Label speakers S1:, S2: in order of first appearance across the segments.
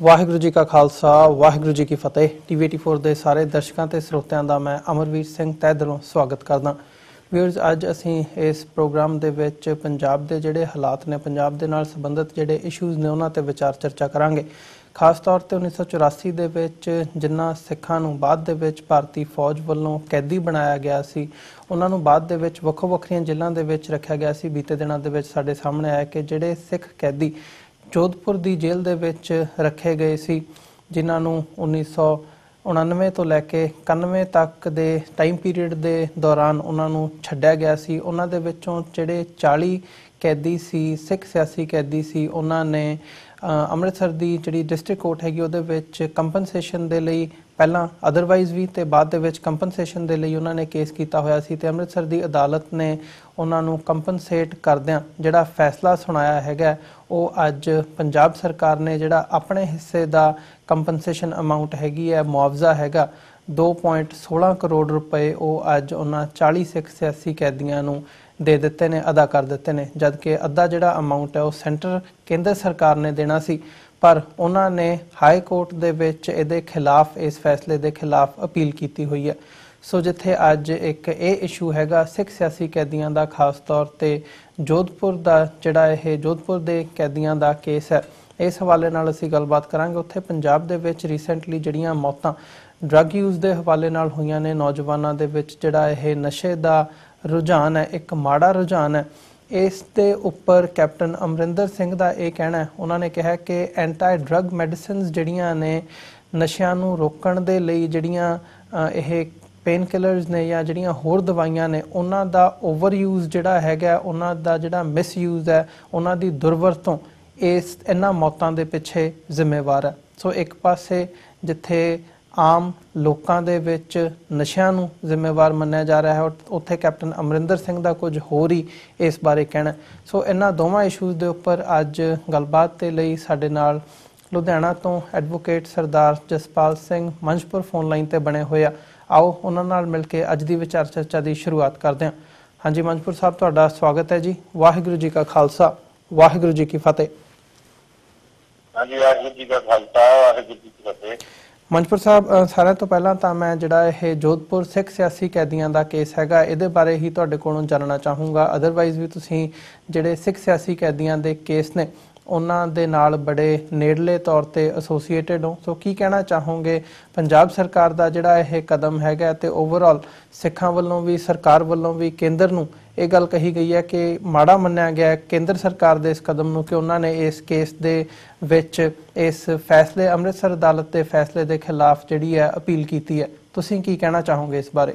S1: ਵਾਹਿਗੁਰੂ ਜੀ ਕਾ ਖਾਲਸਾ ਵਾਹਿਗੁਰੂ जी की फतेह। TV84 ਦੇ ਸਾਰੇ ਦਰਸ਼ਕਾਂ ਤੇ ਸਰੋਤਿਆਂ ਦਾ ਮੈਂ ਅਮਰਵੀਰ ਸਿੰਘ ਤਹਿ ਦਿਲੋਂ ਸਵਾਗਤ ਕਰਦਾ। ਵੀਅਰਸ, ਅੱਜ ਅਸੀਂ ਇਸ ਪ੍ਰੋਗਰਾਮ ਦੇ ਵਿੱਚ ਪੰਜਾਬ ਦੇ ਜਿਹੜੇ ਹਾਲਾਤ ਨੇ, ਪੰਜਾਬ ਦੇ ਨਾਲ ਸੰਬੰਧਿਤ ਜਿਹੜੇ ਇਸ਼ੂਜ਼ ਨੇ ਉਹਨਾਂ ਤੇ ਵਿਚਾਰ ਚਰਚਾ ਕਰਾਂਗੇ। ਖਾਸ ਤੌਰ ਤੇ 1984 ਦੇ ਵਿੱਚ ਜਿਨ੍ਹਾਂ ਸਿੱਖਾਂ ਨੂੰ ਬਾਅਦ ਦੇ ਵਿੱਚ ਭਾਰਤੀ ਫੌਜ ਵੱਲੋਂ ਕੈਦੀ ਬਣਾਇਆ ਗਿਆ ਸੀ, ਉਹਨਾਂ ਨੂੰ ਬਾਅਦ ਦੇ ਵਿੱਚ ਵੱਖੋ ਵੱਖਰੀਆਂ ਜੇਲ੍ਹਾਂ ਦੇ ਵਿੱਚ ਰੱਖਿਆ ਗਿਆ ਸੀ। ਬੀਤੇ ਦਿਨਾਂ ਦੇ ਵਿੱਚ ਸਾਡੇ ਸਾਹਮਣੇ ਆਇਆ ਕਿ ਜਿਹੜੇ ਸਿੱਖ ਕੈਦੀ जोधपुर की जेल दे विच रखे गए सी, जिन्हां नूं 1999 तो लैके 91 तक दे टाइम पीरीयड दे दौरान उन्हां नूं छड्डिया गया सी। उन्हां दे विचों जिहड़े 40 कैदी सी, सिख सियासी कैदी सी, उन्हां ने ਅੰਮ੍ਰਿਤਸਰ ਦੀ ਜਿਹੜੀ ਡਿਸਟ੍ਰਿਕਟ ਕੋਰਟ ਹੈਗੀ ਉਹਦੇ ਵਿੱਚ ਕੰਪਨਸੇਸ਼ਨ ਦੇ ਲਈ ਪਹਿਲਾਂ ਅਦਰਵਾਈਜ਼ ਵੀ ਤੇ ਬਾਅਦ ਦੇ ਵਿੱਚ ਕੰਪਨਸੇਸ਼ਨ ਦੇ ਲਈ ਉਹਨਾਂ ਨੇ ਕੇਸ ਕੀਤਾ ਹੋਇਆ ਸੀ ਤੇ ਅੰਮ੍ਰਿਤਸਰ ਦੀ ਅਦਾਲਤ ਨੇ ਉਹਨਾਂ ਨੂੰ ਕੰਪਨਸੇਟ ਕਰਦਿਆਂ ਜਿਹੜਾ ਫੈਸਲਾ ਸੁਣਾਇਆ ਹੈਗਾ ਉਹ ਅੱਜ ਪੰਜਾਬ ਸਰਕਾਰ ਨੇ ਜਿਹੜਾ ਆਪਣੇ ਹਿੱਸੇ ਦਾ ਕੰਪਨਸੇਸ਼ਨ ਅਮਾਉਂਟ ਹੈਗੀ ਹੈ, ਮੁਆਵਜ਼ਾ ਹੈਗਾ 2.16 ਕਰੋੜ ਰੁਪਏ, ਉਹ ਅੱਜ ਉਹਨਾਂ 40 ਸਿੱਖ ਸਿਆਸੀ ਕੈਦੀਆਂ ਨੂੰ ਦੇ ਦਿੱਤੇ ਨੇ, अदा कर ਦਿੱਤੇ ਨੇ। जबकि ਅੱਧਾ ਜਿਹੜਾ ਅਮਾਉਂਟ ਹੈ ਉਹ ਸੈਂਟਰ ਕੇਂਦਰ ਸਰਕਾਰ ਨੇ ਦੇਣਾ ਸੀ, ਪਰ ਉਹਨਾਂ ਨੇ ਹਾਈ ਕੋਰਟ ਦੇ ਵਿੱਚ ਇਹਦੇ ਖਿਲਾਫ, ਇਸ ਫੈਸਲੇ ਦੇ ਖਿਲਾਫ ਅਪੀਲ ਕੀਤੀ ਹੋਈ ਹੈ। ਸੋ ਜਿੱਥੇ ਅੱਜ ਇੱਕ ਇਹ ਇਸ਼ੂ ਹੈਗਾ ਸਿੱਖ ਸਿਆਸੀ ਕੈਦੀਆਂ ਦਾ, ਖਾਸ ਤੌਰ ਤੇ ਜੋਧਪੁਰ ਦਾ ਜਿਹੜਾ ਇਹ ਜੋਧਪੁਰ ਦੇ ਕੈਦੀਆਂ ਦਾ ਕੇਸ ਹੈ, ਇਸ ਹਵਾਲੇ ਨਾਲ ਅਸੀਂ ਗੱਲਬਾਤ ਕਰਾਂਗੇ। ਉੱਥੇ ਪੰਜਾਬ ਦੇ ਵਿੱਚ ਰੀਸੈਂਟਲੀ ਜਿਹੜੀਆਂ ਮੌਤਾਂ ਡਰੱਗ ਯੂਜ਼ ਦੇ ਹਵਾਲੇ ਨਾਲ ਹੋਈਆਂ ਨੇ, ਨੌਜਵਾਨਾਂ ਦੇ ਵਿੱਚ ਜਿਹੜਾ ਇਹ ਨਸ਼ੇ ਦਾ रुझान है, एक माड़ा रुझान है। इस दे उपर कैप्टन अमरिंदर सिंह का यह कहना है, उन्होंने कहा कि एंटी ड्रग मैडिसिनस जिहड़ियां ने नशियां नूं रोकण दे लई जिहड़ियां इह पेन किलरस ने या जिहड़ियां होर दवाइयां ने, उन्हां दा ओवर यूज़ जिहड़ा हैगा, उन्हां दा जिहड़ा मिस यूज़ है, उन्हां दी दुरवरतों इस इन्हां मौतां दे पिछे जिम्मेवार है। सो एक पासे जिथे आम लोगों के विच नशियां नूं जिम्मेवार मन्निया जा रहा है, और उत्थे कैप्टन अमरिंदर सिंह का कुछ होर ही इस बारे कहना। सो इन्हां दोवां इशूज़ के उपर अज गलबात के लिए साडे नाल लुधियाना तो एडवोकेट सरदार जसपाल सिंह मंझपुर फोन लाइन ते बने हुए आ। आओ उन्हां नाल मिल के अज दी विचार चर्चा की शुरुआत करते हैं। हाँ जी मंझपुर साहब, तुहाडा स्वागत है जी। वाहिगुरू जी का खालसा वाहिगुरू जी की फतेह।
S2: हाँ जी, वाहिगुरू जी का खालसा वाहिगुरू जी की फतेह।
S1: मंझपुर साहब, सारे तो पहला तो मैं जिहड़ा ये जोधपुर सिख सियासी कैदियों का केस हैगा, इहदे बारे ही तुहाडे कोलों जानना चाहूँगा। अदरवाइज़ भी तुसीं जिहड़े सिख सियासी कैदियों के केस ने उन्हां दे नाल बड़े नेड़ले तौर ते एसोसीएटेड हो, सो की कहना चाहोगे पंजाब सरकार का जिहड़ा यह कदम हैगा ते ओवरऑल सिखां वल्लों भी, सरकार वल्लों भी, केंद्र नूं ਇਹ ਗੱਲ ਕਹੀ ਗਈ ਹੈ ਕਿ ਮਾੜਾ ਮੰਨਿਆ ਗਿਆ ਕੇਂਦਰ ਸਰਕਾਰ ਦੇ ਇਸ ਕਦਮ ਨੂੰ ਕਿ ਉਹਨਾਂ ਨੇ ਇਸ ਕੇਸ ਦੇ ਵਿੱਚ ਇਸ ਫੈਸਲੇ, ਅੰਮ੍ਰਿਤਸਰ ਅਦਾਲਤ ਦੇ ਫੈਸਲੇ ਦੇ ਖਿਲਾਫ ਜਿਹੜੀ ਹੈ ਅਪੀਲ ਕੀਤੀ ਹੈ। ਤੁਸੀਂ ਕੀ ਕਹਿਣਾ ਚਾਹੋਗੇ ਇਸ ਬਾਰੇ?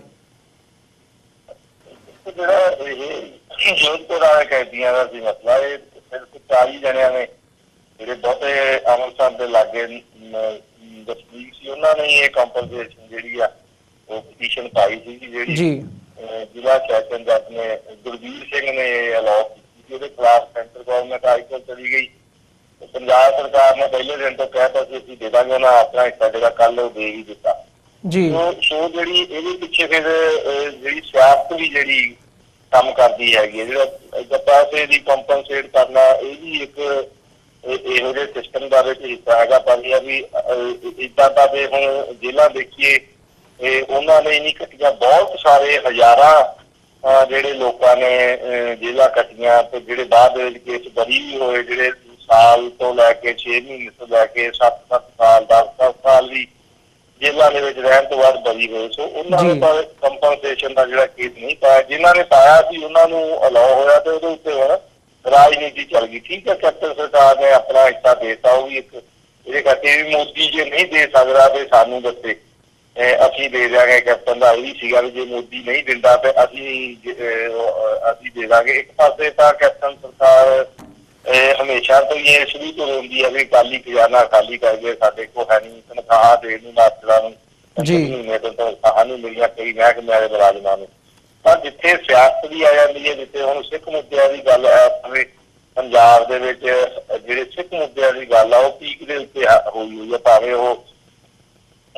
S2: ਜਿਹੜਾ ਇਹ ਜੋਧਪੁਰ ਵਾਲੇ ਕੈਦੀਆਂ ਦਾ ਸੀ ਮਸਲਾ, ਇਹ ਸਿਰਫ 40 ਜਣਿਆਂ ਨੇ ਜਿਹੜੇ ਬਹੁਤੇ ਅੰਮ੍ਰਿਤਸਰ ਦੇ ਲਾਗੇ ਵਸਨੀਕ ਸੀ, ਉਹਨਾਂ ਨੇ ਇਹ ਕੰਪਨਸੇਸ਼ਨ ਜਿਹੜੀ ਆ ਉਹ ਪਟੀਸ਼ਨ ਪਾਈ ਸੀ, ਜਿਹੜੀ ਜੀ ਜ਼ਿਲ੍ਹਾ ਸੈਸ਼ਨ ਜੱਜ ਨੇ ਗੁਰਬੀਰ ਸਿੰਘ ਨੇ ਅਲਾਉ ਕੀਤੀ। ਉਹਦੇ ਖਿਲਾਫ ਸੈਂਟਰ ਗੌਰਮੈਂਟ ਹਾਈ ਕੋਰਟ ਚਲੀ ਗਈ। ਪੰਜਾਬ ਸਰਕਾਰ ਨੇ ਪਹਿਲੇ ਦਿਨ ਤੋਂ ਕਹਿਤਾ ਸੀ ਅਸੀਂ ਦੇ ਦਾਂਗੇ, ਉਹਨਾਂ ਆਪਣਾ ਹਿੱਸਾ ਜਿਹੜਾ ਕੱਲ ਉਹ ਦੇ ਹੀ ਦਿੱਤਾ ਜੀ। ਸੋ ਜਿਹੜੀ ਇਹਦੇ ਪਿੱਛੇ ਫਿਰ ਜਿਹੜੀ ਸਿਆਸਤ ਵੀ ਜਿਹੜੀ ਕੰਮ ਕਰਦੀ ਹੈਗੀ, ਜਿਹੜਾ ਪੈਸੇ ਦੀ ਕੰਪਨਸੇਟ ਕਰਨਾ, ਇਹ ਵੀ ਇੱਕ ਇਹੋ ਜਿਹੇ ਸਿਸਟਮ ਦਾ ਵਿੱਚ ਹਿੱਸਾ ਹੈਗਾ। ਪਰ ਇਹ ਵੀ ਇੱਦਾਂ ਦਾ ਦੇ ਹੁਣ ਜੇਲ੍ਹਾਂ ਦੇਖੀਏ, ਉਹਨਾਂ ਨੇ ਨਹੀਂ ਕੱਟੀਆਂ, ਬਹੁਤ ਸਾਰੇ ਹਜ਼ਾਰਾਂ ਜਿਹੜੇ ਲੋਕਾਂ ਨੇ ਜੇਲ੍ਹਾਂ ਕੱਟੀਆਂ ਤੇ ਜਿਹੜੇ ਬਾਅਦ ਦੇ ਵਿੱਚ ਕੇਸ ਬਰੀ ਵੀ ਹੋਏ, ਜਿਹੜੇ ਸਾਲ ਤੋਂ ਲੈ ਕੇ 6 ਮਹੀਨੇ ਤੋਂ ਲੈ ਕੇ 7-7 ਸਾਲ 10-10 ਸਾਲ ਵੀ ਜੇਲ੍ਹਾਂ ਦੇ ਵਿੱਚ ਰਹਿਣ ਤੋਂ ਬਾਅਦ ਬਰੀ ਹੋਏ। ਸੋ ਉਹਨਾਂ ਨੇ ਪਰ ਕੰਪਨਸੇਸ਼ਨ ਦਾ ਜਿਹੜਾ ਕੇਸ ਨਹੀਂ ਪਾਇਆ, ਜਿਨ੍ਹਾਂ ਨੇ ਪਾਇਆ ਸੀ ਉਹਨਾਂ ਨੂੰ ਅਲਾਉ ਹੋਇਆ ਤੇ ਉਹਦੇ ਉੱਤੇ ਹੁਣ ਰਾਜਨੀਤੀ ਚੱਲ ਗਈ। ਠੀਕ ਹੈ, ਕੈਪਟਨ ਸਰਕਾਰ ਨੇ ਆਪਣਾ ਹਿੱਸਾ ਦੇਤਾ, ਉਹ ਵੀ ਇੱਕ ਇਹਦੇ ਕਰਕੇ ਵੀ ਮੋਦੀ ਜੇ ਨਹੀਂ ਦੇ ਸਕਦਾ ਤੇ ਸਾਨੂੰ ਦੱਸੇ, ਅਸੀਂ ਦੇ ਦਿਆਂਗੇ। ਕੈਪਟਨ ਦਾ ਇਹ ਵੀ ਸੀਗਾ ਵੀ ਜੇ ਮੋਦੀ ਨਹੀਂ ਦਿੰਦਾ ਤੇ ਅਸੀਂ ਦੇ ਦਾਂਗੇ। ਇੱਕ ਪਾਸੇ ਤਾਂ ਕੈਪਟਨ ਸਰਕਾਰ ਹਮੇਸ਼ਾ ਤੋਂ ਹੀ ਸ਼ੁਰੂ ਤੋਂ ਹੁੰਦੀ ਹੈ ਵੀ ਖਾਲੀ ਖਜ਼ਾਨਾ ਖਾਲੀ ਕਰਕੇ ਸਾਡੇ ਕੋਲ ਹੈ ਨਹੀਂ, ਤਨਖਾਹ ਦੇਣ ਨੂੰ ਮਾਸਟਰਾਂ ਨੂੰ ਮਹੀਨੇ ਤੋਂ ਤਨਖਾਹਾਂ ਨਹੀਂ ਮਿਲੀਆਂ ਕਈ ਮਹਿਕਮਿਆਂ ਦੇ ਮੁਲਾਜ਼ਮਾਂ ਨੂੰ। ਤਾਂ ਜਿੱਥੇ ਸਿਆਸਤ ਵੀ ਆ ਜਾਂਦੀ ਹੈ, ਜਿੱਥੇ ਹੁਣ ਸਿੱਖ ਮੁੱਦਿਆਂ ਦੀ ਗੱਲ ਹੈ, ਪੰਜਾਬ ਦੇ ਵਿੱਚ ਜਿਹੜੇ ਸਿੱਖ ਮੁੱਦਿਆਂ ਦੀ ਗੱਲ ਆ ਉਹ ਪੀਕ ਦੇ ਉੱਤੇ ਹੋਈ ਹੋਈ ਹੈ। ਭਾਵੇਂ ਉਹ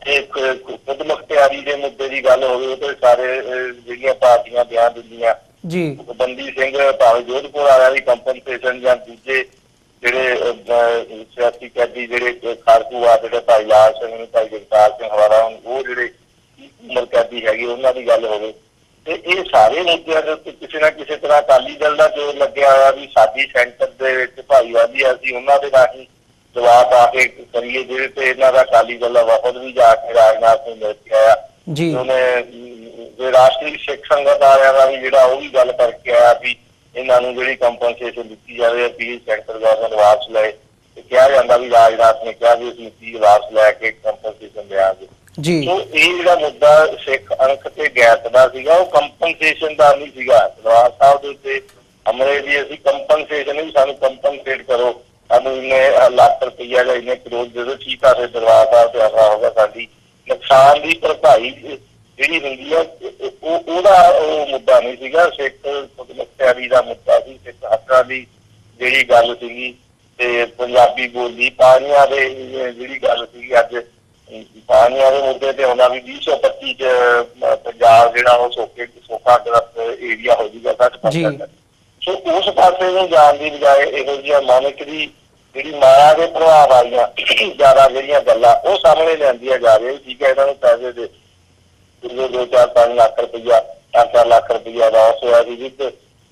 S2: ਇੱਕ ਖੁਦ ਮੁਖਤਿਆਰੀ ਦੇ ਮੁੱਦੇ ਦੀ ਗੱਲ ਹੋਵੇ, ਉਹਦੇ ਸਾਰੇ ਜਿਹੜੀਆਂ ਪਾਰਟੀਆਂ ਬਿਆਨ ਦਿੰਦੀਆਂ ਜੀ, ਬੰਦੀ ਸਿੰਘ ਭਾਵੇਂ ਜੋਧਪੁਰ ਵਾਲਿਆਂ ਦੀ ਕੰਪਨਸੇਸ਼ਨ ਜਾਂ ਦੂਜੇ ਜਿਹੜੇ ਸਿਆਸੀ ਕੈਦੀ ਜਿਹੜੇ ਖਾੜਕੂ ਆ, ਜਿਹੜੇ ਭਾਈ ਲਾਲ ਸਿੰਘ, ਭਾਈ ਜਗਤਾਰ ਸਿੰਘ ਹਵਾਰਾ, ਉਹ ਜਿਹੜੇ ਉਮਰ ਕੈਦੀ ਹੈਗੇ, ਉਹਨਾਂ ਦੀ ਗੱਲ ਹੋਵੇ। ਤੇ ਇਹ ਸਾਰੇ ਮੁੱਦਿਆਂ ਦੇ ਉੱਤੇ ਕਿਸੇ ਨਾ ਕਿਸੇ ਤਰ੍ਹਾਂ ਅਕਾਲੀ ਦਲ ਦਾ ਜੋਰ ਲੱਗਿਆ ਹੋਇਆ ਵੀ ਸਾਡੀ ਸੈਂਟਰ ਦੇ ਵਿੱਚ ਭਾਈਵਾਲੀ ਆ, ਅਸੀਂ ਉਹਨਾਂ ਦੇ ਰਾਹੀਂ ਜਵਾਬ ਆ ਕੇ ਕਰੀਏ। ਜਿਹੜੇ ਤੇ ਇਹਨਾਂ ਦਾ ਅਕਾਲੀ ਦਲ ਦਾ ਵਫਦ ਵੀ ਜਾ ਕੇ ਰਾਜਨਾਥ ਨੂੰ ਮਿਲ ਕੇ ਆਇਆ। ਉਹਨੇ ਰਾਸ਼ਟਰੀ ਸਿੱਖ ਸੰਗਤ ਵਾਲਿਆਂ ਦਾ ਵੀ ਜਿਹੜਾ ਉਹ ਵੀ ਗੱਲ ਕਰਕੇ ਆਇਆ ਵੀ ਇਹਨਾਂ ਨੂੰ ਜਿਹੜੀ ਕੰਪਨਸੇਸ਼ਨ ਦਿੱਤੀ ਜਾਵੇ, ਅਪੀਲ ਸੈਂਟਰ ਗਵਰਨਮੈਂਟ ਵਾਪਸ ਲਏ। ਤੇ ਕਿਹਾ ਜਾਂਦਾ ਵੀ ਰਾਜਨਾਥ ਨੇ ਕਿਹਾ ਵੀ ਅਸੀਂ ਅਪੀਲ ਵਾਪਸ ਲੈ ਕੇ ਕੰਪਨਸੇਸ਼ਨ ਦਿਆਂਗੇ। ਸੋ ਇਹ ਜਿਹੜਾ ਮੁੱਦਾ ਸਿੱਖ ਅੰਕ ਤੇ ਗੈਰਤ ਦਾ ਸੀਗਾ, ਉਹ ਕੰਪਨਸੇਸ਼ਨ ਦਾ ਨਹੀਂ ਸੀਗਾ। ਦਰਬਾਰ ਸਾਹਿਬ ਦੇ ਉੱਤੇ ਹਮਲੇ ਦੀ ਅਸੀਂ ਕੰਪਨਸੇਸ਼ਨ ਵੀ, ਸਾਨੂੰ ਕੰਪਨਸੇਟ ਕਰੋ, ਸਾਨੂੰ ਇੰਨੇ ਲੱਖ ਰੁਪਈਆ ਜਾਂ ਇੰਨੇ ਕਰੋੜ ਜਦੋਂ ਠੀਕ ਆ, ਫਿਰ ਦਰਬਾਰ ਸਾਹਿਬ ਤੇ ਹਮਲਾ ਹੋਗਾ, ਸਾਡੀ ਨੁਕਸਾਨ ਦੀ ਭਰਪਾਈ ਜਿਹੜੀ ਹੁੰਦੀ ਆ ਉਹਦਾ ਉਹ ਮੁੱਦਾ ਨਹੀਂ ਸੀਗਾ। ਸਿੱਖ ਮੁਖਤਿਆਰੀ ਦਾ ਮੁੱਦਾ ਸੀ, ਸਿੱਖ ਹੱਕਾਂ ਦੀ ਜਿਹੜੀ ਗੱਲ ਸੀਗੀ, ਤੇ ਪੰਜਾਬੀ ਬੋਲੀ ਪਾਣੀਆਂ ਦੇ ਜਿਹੜੀ ਗੱਲ ਸੀਗੀ। ਅੱਜ ਪਾਣੀਆਂ ਦੇ ਮੁੱਦੇ ਤੇ ਆਉਣਾ ਵੀ 2025 ਚ ਪੰਜਾਬ ਜਿਹੜਾ ਉਹ ਸੋਕਾ ਗ੍ਰਸਤ ਏਰੀਆ ਹੋ ਜਾਊਗਾ 60%। ਸੋ ਉਸ ਪਾਸੇ ਨੂੰ ਜਾਣ ਦੀ ਬਜਾਏ ਇਹੋ ਜਿਹੀਆਂ ਮਾਨਿਕ ਦੀ ਜਿਹੜੀ ਮਾਇਆ ਦੇ ਪ੍ਰਭਾਵ ਵਾਲੀਆਂ ਜ਼ਿਆਦਾ ਜਿਹੜੀਆਂ ਗੱਲਾਂ ਉਹ ਸਾਹਮਣੇ ਲਿਆਂਦੀਆਂ ਜਾ ਰਹੀਆਂ। ਠੀਕ ਹੈ, ਇਹਨਾਂ ਨੂੰ ਪੈਸੇ ਦੇ 2-4-5 ਲੱਖ ਰੁਪਈਆ, 4-4 ਲੱਖ ਰੁਪਈਆ ਲਾਸ ਹੋਇਆ ਸੀ, ਵਿੱਚ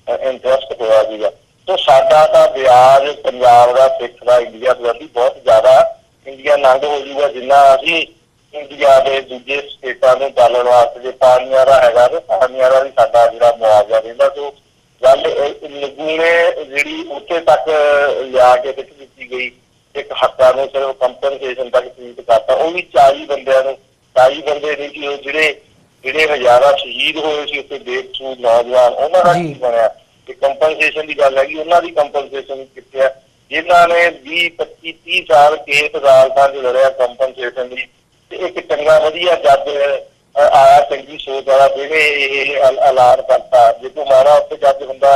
S2: ਇੰਟਰਸਟ ਹੋਇਆ ਸੀਗਾ। ਸੋ ਸਾਡਾ ਤਾਂ ਵਿਆਜ ਪੰਜਾਬ ਦਾ, ਸਿੱਖ ਦਾ, ਇੰਡੀਆ ਸੰਬੰਧੀ ਬਹੁਤ ਜ਼ਿਆਦਾ ਇੰਡੀਆ ਨੰਗ ਹੋ ਜਾਊਗਾ, ਜਿੰਨਾ ਅਸੀਂ ਇੰਡੀਆ ਦੇ ਦੂਜੇ ਸਟੇਟਾਂ ਨੂੰ ਪਾਲਣ ਵਾਸਤੇ ਜੇ ਪਾਣੀਆਂ ਦਾ ਹੈਗਾ ਤੇ ਪਾਣੀਆਂ ਦਾ ਵੀ ਸਾਡਾ ਜਿਹੜਾ ਮੁਆਵਜ਼ਾ ਰਹਿੰਦਾ। ਸੋ ਗੱਲ ਨਗੂਣੇ ਜਿਹੜੀ ਉੱਥੇ ਤੱਕ ਲਿਆ ਕੇ ਸਿੱਖ ਦਿੱਤੀ ਗਈ, ਇੱਕ ਹੱਕਾਂ ਨੂੰ ਸਿਰਫ ਕੰਪਨਸੇਸ਼ਨ ਤੱਕ ਸੀਮਿਤ ਕਰਤਾ। ਉਹ ਵੀ 40 ਬੰਦਿਆਂ ਨੂੰ, 40 ਬੰਦੇ ਨਹੀਂ ਸੀ ਉਹ ਜਿਹੜੇ ਹਜ਼ਾਰਾਂ ਸ਼ਹੀਦ ਹੋਏ ਸੀ ਉੱਥੇ ਬੇਕਸੂਰ ਨੌਜਵਾਨ, ਉਹਨਾਂ ਦਾ ਕੀ ਬਣਿਆ? ਤੇ ਕੰਪਨਸੇਸ਼ਨ ਦੀ ਗੱਲ ਹੈਗੀ, ਉਹਨਾਂ ਦੀ ਕੰਪਨਸੇਸ਼ਨ ਕਿੱਥੇ ਆ? ਜਿਨ੍ਹਾਂ ਨੇ 20-25-30 ਸਾਲ ਕੇਸ ਅਦਾਲਤਾਂ 'ਚ ਲੜਿਆ ਕੰਪਨਸੇਸ਼ਨ ਦੀ, ਤੇ ਇੱਕ ਚੰਗਾ ਵਧੀਆ ਜੱਜ ਆਇਆ, ਚੰਗੀ ਸੋਚ ਵਾਲਾ, ਜਿਹਨੇ ਇਹ ਐਲਾਨ ਕਰਤਾ। ਜੇ ਕੋਈ ਮਾੜਾ ਉੱਥੇ ਜੱਜ ਹੁੰਦਾ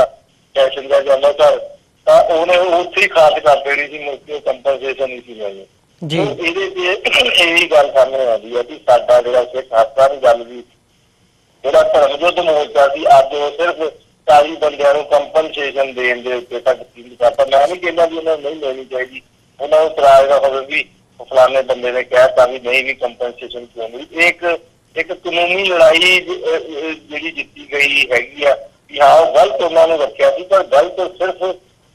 S2: ਸੈਸ਼ਨ ਦਾ ਜਾਂ ਅੰਮ੍ਰਿਤਸਰ, ਤਾਂ ਉਹਨੇ ਉੱਥੇ ਹੀ ਖਾਰਜ ਕਰ ਦੇਣੀ ਸੀ, ਮੁੜ ਕੇ ਕੰਪਨਸੇਸ਼ਨ ਨਹੀਂ ਸੀ ਮਿਲਣੀ। ਇਹਦੇ ਤੇ ਇਹੀ ਗੱਲ ਸਾਹਮਣੇ ਆਉਂਦੀ ਹੈ ਕਿ ਸਾਡਾ ਜਿਹੜਾ ਸਿੱਖ ਹੱਕਾਂ ਦੀ ਗੱਲ ਵੀ, ਜਿਹੜਾ ਧਰਮ ਯੁੱਧ ਮੋਰਚਾ ਸੀ, ਅੱਜ ਉਹ ਸਿਰਫ 40 ਬੰਦਿਆਂ ਨੂੰ ਕੰਪਨਸੇਸ਼ਨ ਦੇਣ ਦੇ ਉੱਤੇ ਤੱਕ ਸੀਮਿਤ ਕਰਤਾ। ਮੈਂ ਨਹੀਂ ਕਹਿੰਦਾ ਵੀ ਉਹਨਾਂ ਨੂੰ ਨਹੀਂ ਲੈਣੀ ਚਾਹੀਦੀ, ਉਹਨਾਂ ਨੂੰ ਇਤਰਾਜ਼ ਦਾ ਹੋਵੇ ਵੀ ਫਲਾਣੇ ਬੰਦੇ ਨੇ ਕਹਿਤਾ ਵੀ ਨਹੀਂ ਵੀ ਕੰਪਨਸੇਸ਼ਨ ਕਿਉਂ ਨਹੀਂ। ਇੱਕ ਕਾਨੂੰਨੀ ਲੜਾਈ ਜਿਹੜੀ ਜਿੱਤੀ ਗਈ ਹੈਗੀ ਆ ਵੀ ਹਾਂ ਉਹ ਗਲਤ ਉਹਨਾਂ ਨੂੰ ਰੱਖਿਆ ਸੀ, ਪਰ ਗਲਤ ਸਿਰਫ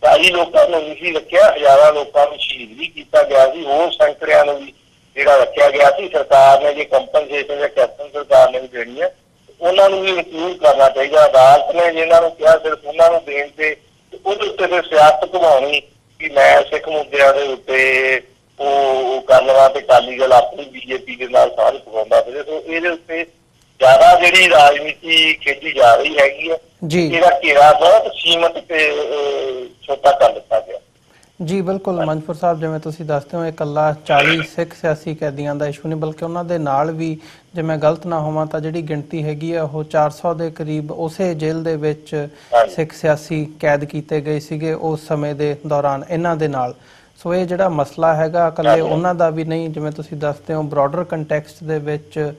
S2: 40 ਲੋਕਾਂ ਨੂੰ ਨਹੀਂ ਸੀ ਰੱਖਿਆ, ਹਜ਼ਾਰਾਂ ਲੋਕਾਂ ਨੂੰ ਸ਼ਹੀਦ ਵੀ ਕੀਤਾ ਗਿਆ ਸੀ, ਹੋਰ ਸੈਂਕੜਿਆਂ ਨੂੰ ਵੀ ਜਿਹੜਾ ਰੱਖਿਆ ਗਿਆ ਸੀ। ਸਰਕਾਰ ਨੇ ਜੇ ਕੰਪਨਸੇਸ਼ਨ ਜਾਂ ਕੈਪਟਨ ਸਰਕਾਰ ਨੇ ਵੀ ਦੇਣੀ ਹੈ, ਉਹਨਾਂ ਨੂੰ ਵੀ ਇਨਕਲੂਡ ਕਰਨਾ ਚਾਹੀਦਾ। ਅਦਾਲਤ ਨੇ ਜਿਹਨਾਂ ਨੂੰ ਕਿਹਾ ਸਿਰਫ ਉਹਨਾਂ ਨੂੰ ਦੇਣ ਤੇ ਉਹਦੇ ਉੱਤੇ ਫਿਰ ਸਿਆਸਤ ਘੁਮਾਉਣੀ ਕਿ ਮੈਂ ਸਿੱਖ ਮੁੱਦਿਆਂ ਦੇ ਉੱਤੇ ਉਹ ਕਰ ਲਵਾਂ ਤੇ ਅਕਾਲੀ ਦਲ ਆਪਣੀ ਬੀਜੇਪੀ ਦੇ ਨਾਲ ਸਾਥ ਪਵਾਉਂਦਾ ਫਿਰੇ। ਸੋ ਇਹਦੇ ਉੱਤੇ ਜ਼ਿਆਦਾ ਜਿਹੜੀ ਰਾਜਨੀਤੀ ਖੇਡੀ ਜਾ ਰਹੀ ਹੈਗੀ ਹੈ, ਇਹਦਾ ਘੇਰਾ ਬਹੁਤ ਸੀਮਤ ਤੇ ਛੋਟਾ ਕਰ ਦਿੱਤਾ ਗਿਆ।
S1: ਜੀ ਬਿਲਕੁਲ ਮੰਜਪੁਰ ਸਾਹਿਬ, ਜਿਵੇਂ ਤੁਸੀਂ ਦੱਸਦੇ ਹੋ, ਇਹ ਇਕੱਲਾ 40 ਸਿੱਖ ਸਿਆਸੀ ਕੈਦੀਆਂ ਦਾ ਇਸ਼ੂ ਨਹੀਂ, ਬਲਕਿ ਉਹਨਾਂ ਦੇ ਨਾਲ ਵੀ, ਜੇ ਮੈਂ ਗਲਤ ਨਾ ਹੋਵਾਂ ਤਾਂ ਜਿਹੜੀ ਗਿਣਤੀ ਹੈਗੀ ਆ ਉਹ 400 ਦੇ ਕਰੀਬ ਉਸੇ ਜੇਲ੍ਹ ਦੇ ਵਿੱਚ ਸਿੱਖ ਸਿਆਸੀ ਕੈਦ ਕੀਤੇ ਗਏ ਸੀਗੇ ਉਸ ਸਮੇਂ ਦੇ ਦੌਰਾਨ ਇਹਨਾਂ ਦੇ ਨਾਲ। ਸੋ ਇਹ ਜਿਹੜਾ ਮਸਲਾ ਹੈਗਾ ਇਕੱਲੇ ਉਹਨਾਂ ਦਾ ਵੀ ਨਹੀਂ, ਜਿਵੇਂ ਤੁਸੀਂ ਦੱਸਦੇ ਹੋ ਬ੍ਰੌਡਰ ਕੰਟੈਕਸਟ ਦੇ ਵਿੱਚ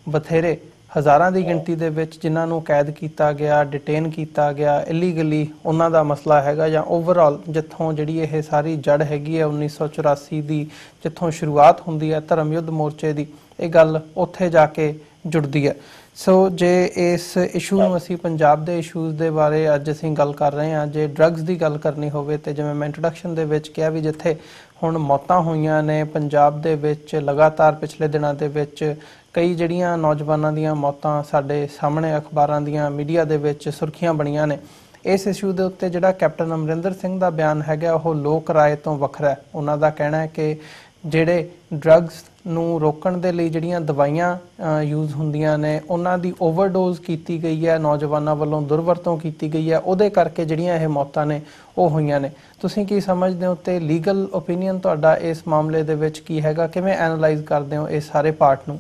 S1: ਬਥੇਰੇ ਹਜ਼ਾਰਾਂ ਦੀ ਗਿਣਤੀ ਦੇ ਵਿੱਚ ਜਿਨ੍ਹਾਂ ਨੂੰ ਕੈਦ ਕੀਤਾ ਗਿਆ, ਡਿਟੇਨ ਕੀਤਾ ਗਿਆ ਇਲੀਗਲੀ, ਉਹਨਾਂ ਦਾ ਮਸਲਾ ਹੈਗਾ। ਜਾਂ ਓਵਰਆਲ ਜਿੱਥੋਂ ਜਿਹੜੀ ਇਹ ਸਾਰੀ ਜੜ ਹੈਗੀ ਹੈ 1984 ਦੀ, ਜਿੱਥੋਂ ਸ਼ੁਰੂਆਤ ਹੁੰਦੀ ਹੈ ਧਰਮ ਯੁੱਧ ਮੋਰਚੇ ਦੀ, ਇਹ ਗੱਲ ਉੱਥੇ ਜਾ ਕੇ ਜੁੜਦੀ ਹੈ। ਸੋ ਜੇ ਇਸ ਇਸ਼ੂ ਨੂੰ ਅਸੀਂ ਪੰਜਾਬ ਦੇ ਇਸ਼ੂਜ਼ ਦੇ ਬਾਰੇ ਅੱਜ ਅਸੀਂ ਗੱਲ ਕਰ ਰਹੇ ਹਾਂ, ਜੇ ਡਰੱਗਸ ਦੀ ਗੱਲ ਕਰਨੀ ਹੋਵੇ ਤੇ ਜਿਵੇਂ ਮੈਂ ਇੰਟਰੋਡਕਸ਼ਨ ਦੇ ਵਿੱਚ ਕਿਹਾ ਵੀ ਜਿੱਥੇ ਹੁਣ ਮੌਤਾਂ ਹੋਈਆਂ ਨੇ ਪੰਜਾਬ ਦੇ ਵਿੱਚ ਲਗਾਤਾਰ ਪਿਛਲੇ ਦਿਨਾਂ ਦੇ ਵਿੱਚ, ਕਈ ਜਿਹੜੀਆਂ ਨੌਜਵਾਨਾਂ ਦੀਆਂ ਮੌਤਾਂ ਸਾਡੇ ਸਾਹਮਣੇ ਅਖਬਾਰਾਂ ਦੀਆਂ, ਮੀਡੀਆ ਦੇ ਵਿੱਚ ਸੁਰਖੀਆਂ ਬਣੀਆਂ ਨੇ, ਇਸ ਇਸ਼ੂ ਦੇ ਉੱਤੇ ਜਿਹੜਾ ਕੈਪਟਨ ਅਮਰਿੰਦਰ ਸਿੰਘ ਦਾ ਬਿਆਨ ਹੈਗਾ ਉਹ ਲੋਕ ਰਾਏ ਤੋਂ ਵੱਖਰਾ ਹੈ। ਉਹਨਾਂ ਦਾ ਕਹਿਣਾ ਹੈ ਕਿ ਜਿਹੜੇ ਡਰੱਗਸ ਨੂੰ ਰੋਕਣ ਦੇ ਲਈ ਜਿਹੜੀਆਂ ਦਵਾਈਆਂ ਯੂਜ਼ ਹੁੰਦੀਆਂ ਨੇ, ਉਹਨਾਂ ਦੀ ਓਵਰਡੋਜ਼ ਕੀਤੀ ਗਈ ਹੈ, ਨੌਜਵਾਨਾਂ ਵੱਲੋਂ ਦੁਰਵਰਤੋਂ ਕੀਤੀ ਗਈ ਹੈ, ਉਹਦੇ ਕਰਕੇ ਜਿਹੜੀਆਂ ਇਹ ਮੌਤਾਂ ਨੇ ਉਹ ਹੋਈਆਂ ਨੇ। ਤੁਸੀਂ ਕੀ ਸਮਝਦੇ ਹੋ ਤੇ ਲੀਗਲ ਓਪੀਨੀਅਨ ਤੁਹਾਡਾ ਇਸ ਮਾਮਲੇ ਦੇ ਵਿੱਚ ਕੀ ਹੈਗਾ? ਕਿਵੇਂ ਐਨਾਲਾਈਜ਼ ਕਰਦੇ ਹੋ ਇਸ ਸਾਰੇ ਪਾਰਟ ਨੂੰ?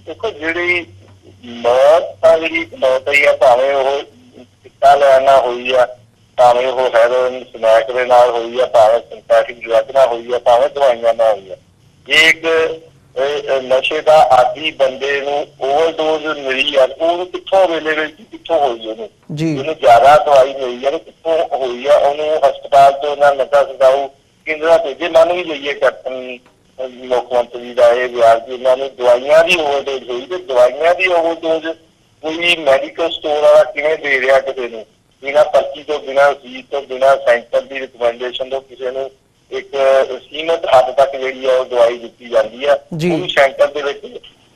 S2: ਦੇਖੋ, ਜਿਹੜੀ ਮੌਤ ਆ, ਜਿਹੜੀ ਮੌਤ ਹੋਈ ਆ, ਭਾਵੇਂ ਉਹ ਚਿੱਟਾ ਲੈਣਾ ਹੋਈ ਆ, ਭਾਵੇਂ ਉਹ ਹੈਰੋਇਨ ਸਮੈਕ ਦੇ ਨਾਲ ਹੋਈ ਆ, ਭਾਵੇਂ ਸਿੰਥੈਟਿਕ ਡਰੱਗ ਨਾਲ ਹੋਈ ਆ, ਭਾਵੇਂ ਦਵਾਈਆਂ ਨਾਲ ਹੋਈ ਆ, ਇਹ ਇੱਕ ਨਸ਼ੇ ਦਾ ਆਦੀ ਬੰਦੇ ਨੂੰ ਓਵਰਡੋਜ਼ ਮਿਲੀ ਆ, ਉਹਨੂੰ ਕਿੱਥੋਂ ਅਵੇਲੇਬਿਲਿਟੀ ਕਿੱਥੋਂ ਹੋਈ, ਉਹਨੂੰ ਜ਼ਿਆਦਾ ਦਵਾਈ ਮਿਲੀ ਆ, ਕਿੱਥੋਂ ਹੋਈ ਆ, ਉਹਨੂੰ ਹਸਪਤਾਲ ਤੋਂ ਉਹਨਾਂ ਨਸ਼ਾ ਛੁਡਾਊ ਕੇਂਦਰਾਂ ਭੇਜੇ। ਮੰਨ ਵੀ ਲਈਏ ਕੈਪਟਨ ਮੁੱਖ ਮੰਤਰੀ ਦਾ ਇਹ ਵਿਆਹ ਕਿ ਉਹਨਾਂ ਨੂੰ ਦਵਾਈਆਂ ਦੀ ਓਵਰਡੋਜ਼ ਹੋਈ, ਤੇ ਦਵਾਈਆਂ ਦੀ ਓਵਰਡੋਜ਼ ਕੋਈ ਮੈਡੀਕਲ ਸਟੋਰ ਵਾਲਾ ਕਿਵੇਂ ਦੇ ਰਿਹਾ ਕਿਸੇ ਨੂੰ, ਬਿਨਾਂ ਪਰਚੀ ਤੋਂ, ਬਿਨਾਂ ਫੀਸ ਤੋਂ, ਬਿਨਾਂ ਸੈਂਟਰ ਦੀ ਰਿਕਮੈਂਡੇਸ਼ਨ ਤੋਂ ਕਿਸੇ ਨੂੰ ਇੱਕ ਸੀਮਤ ਹੱਦ ਤੱਕ ਜਿਹੜੀ ਆ ਉਹ ਦਵਾਈ ਦਿੱਤੀ ਜਾਂਦੀ ਆ, ਉਹ ਸੈਂਟਰ ਦੇ ਵਿੱਚ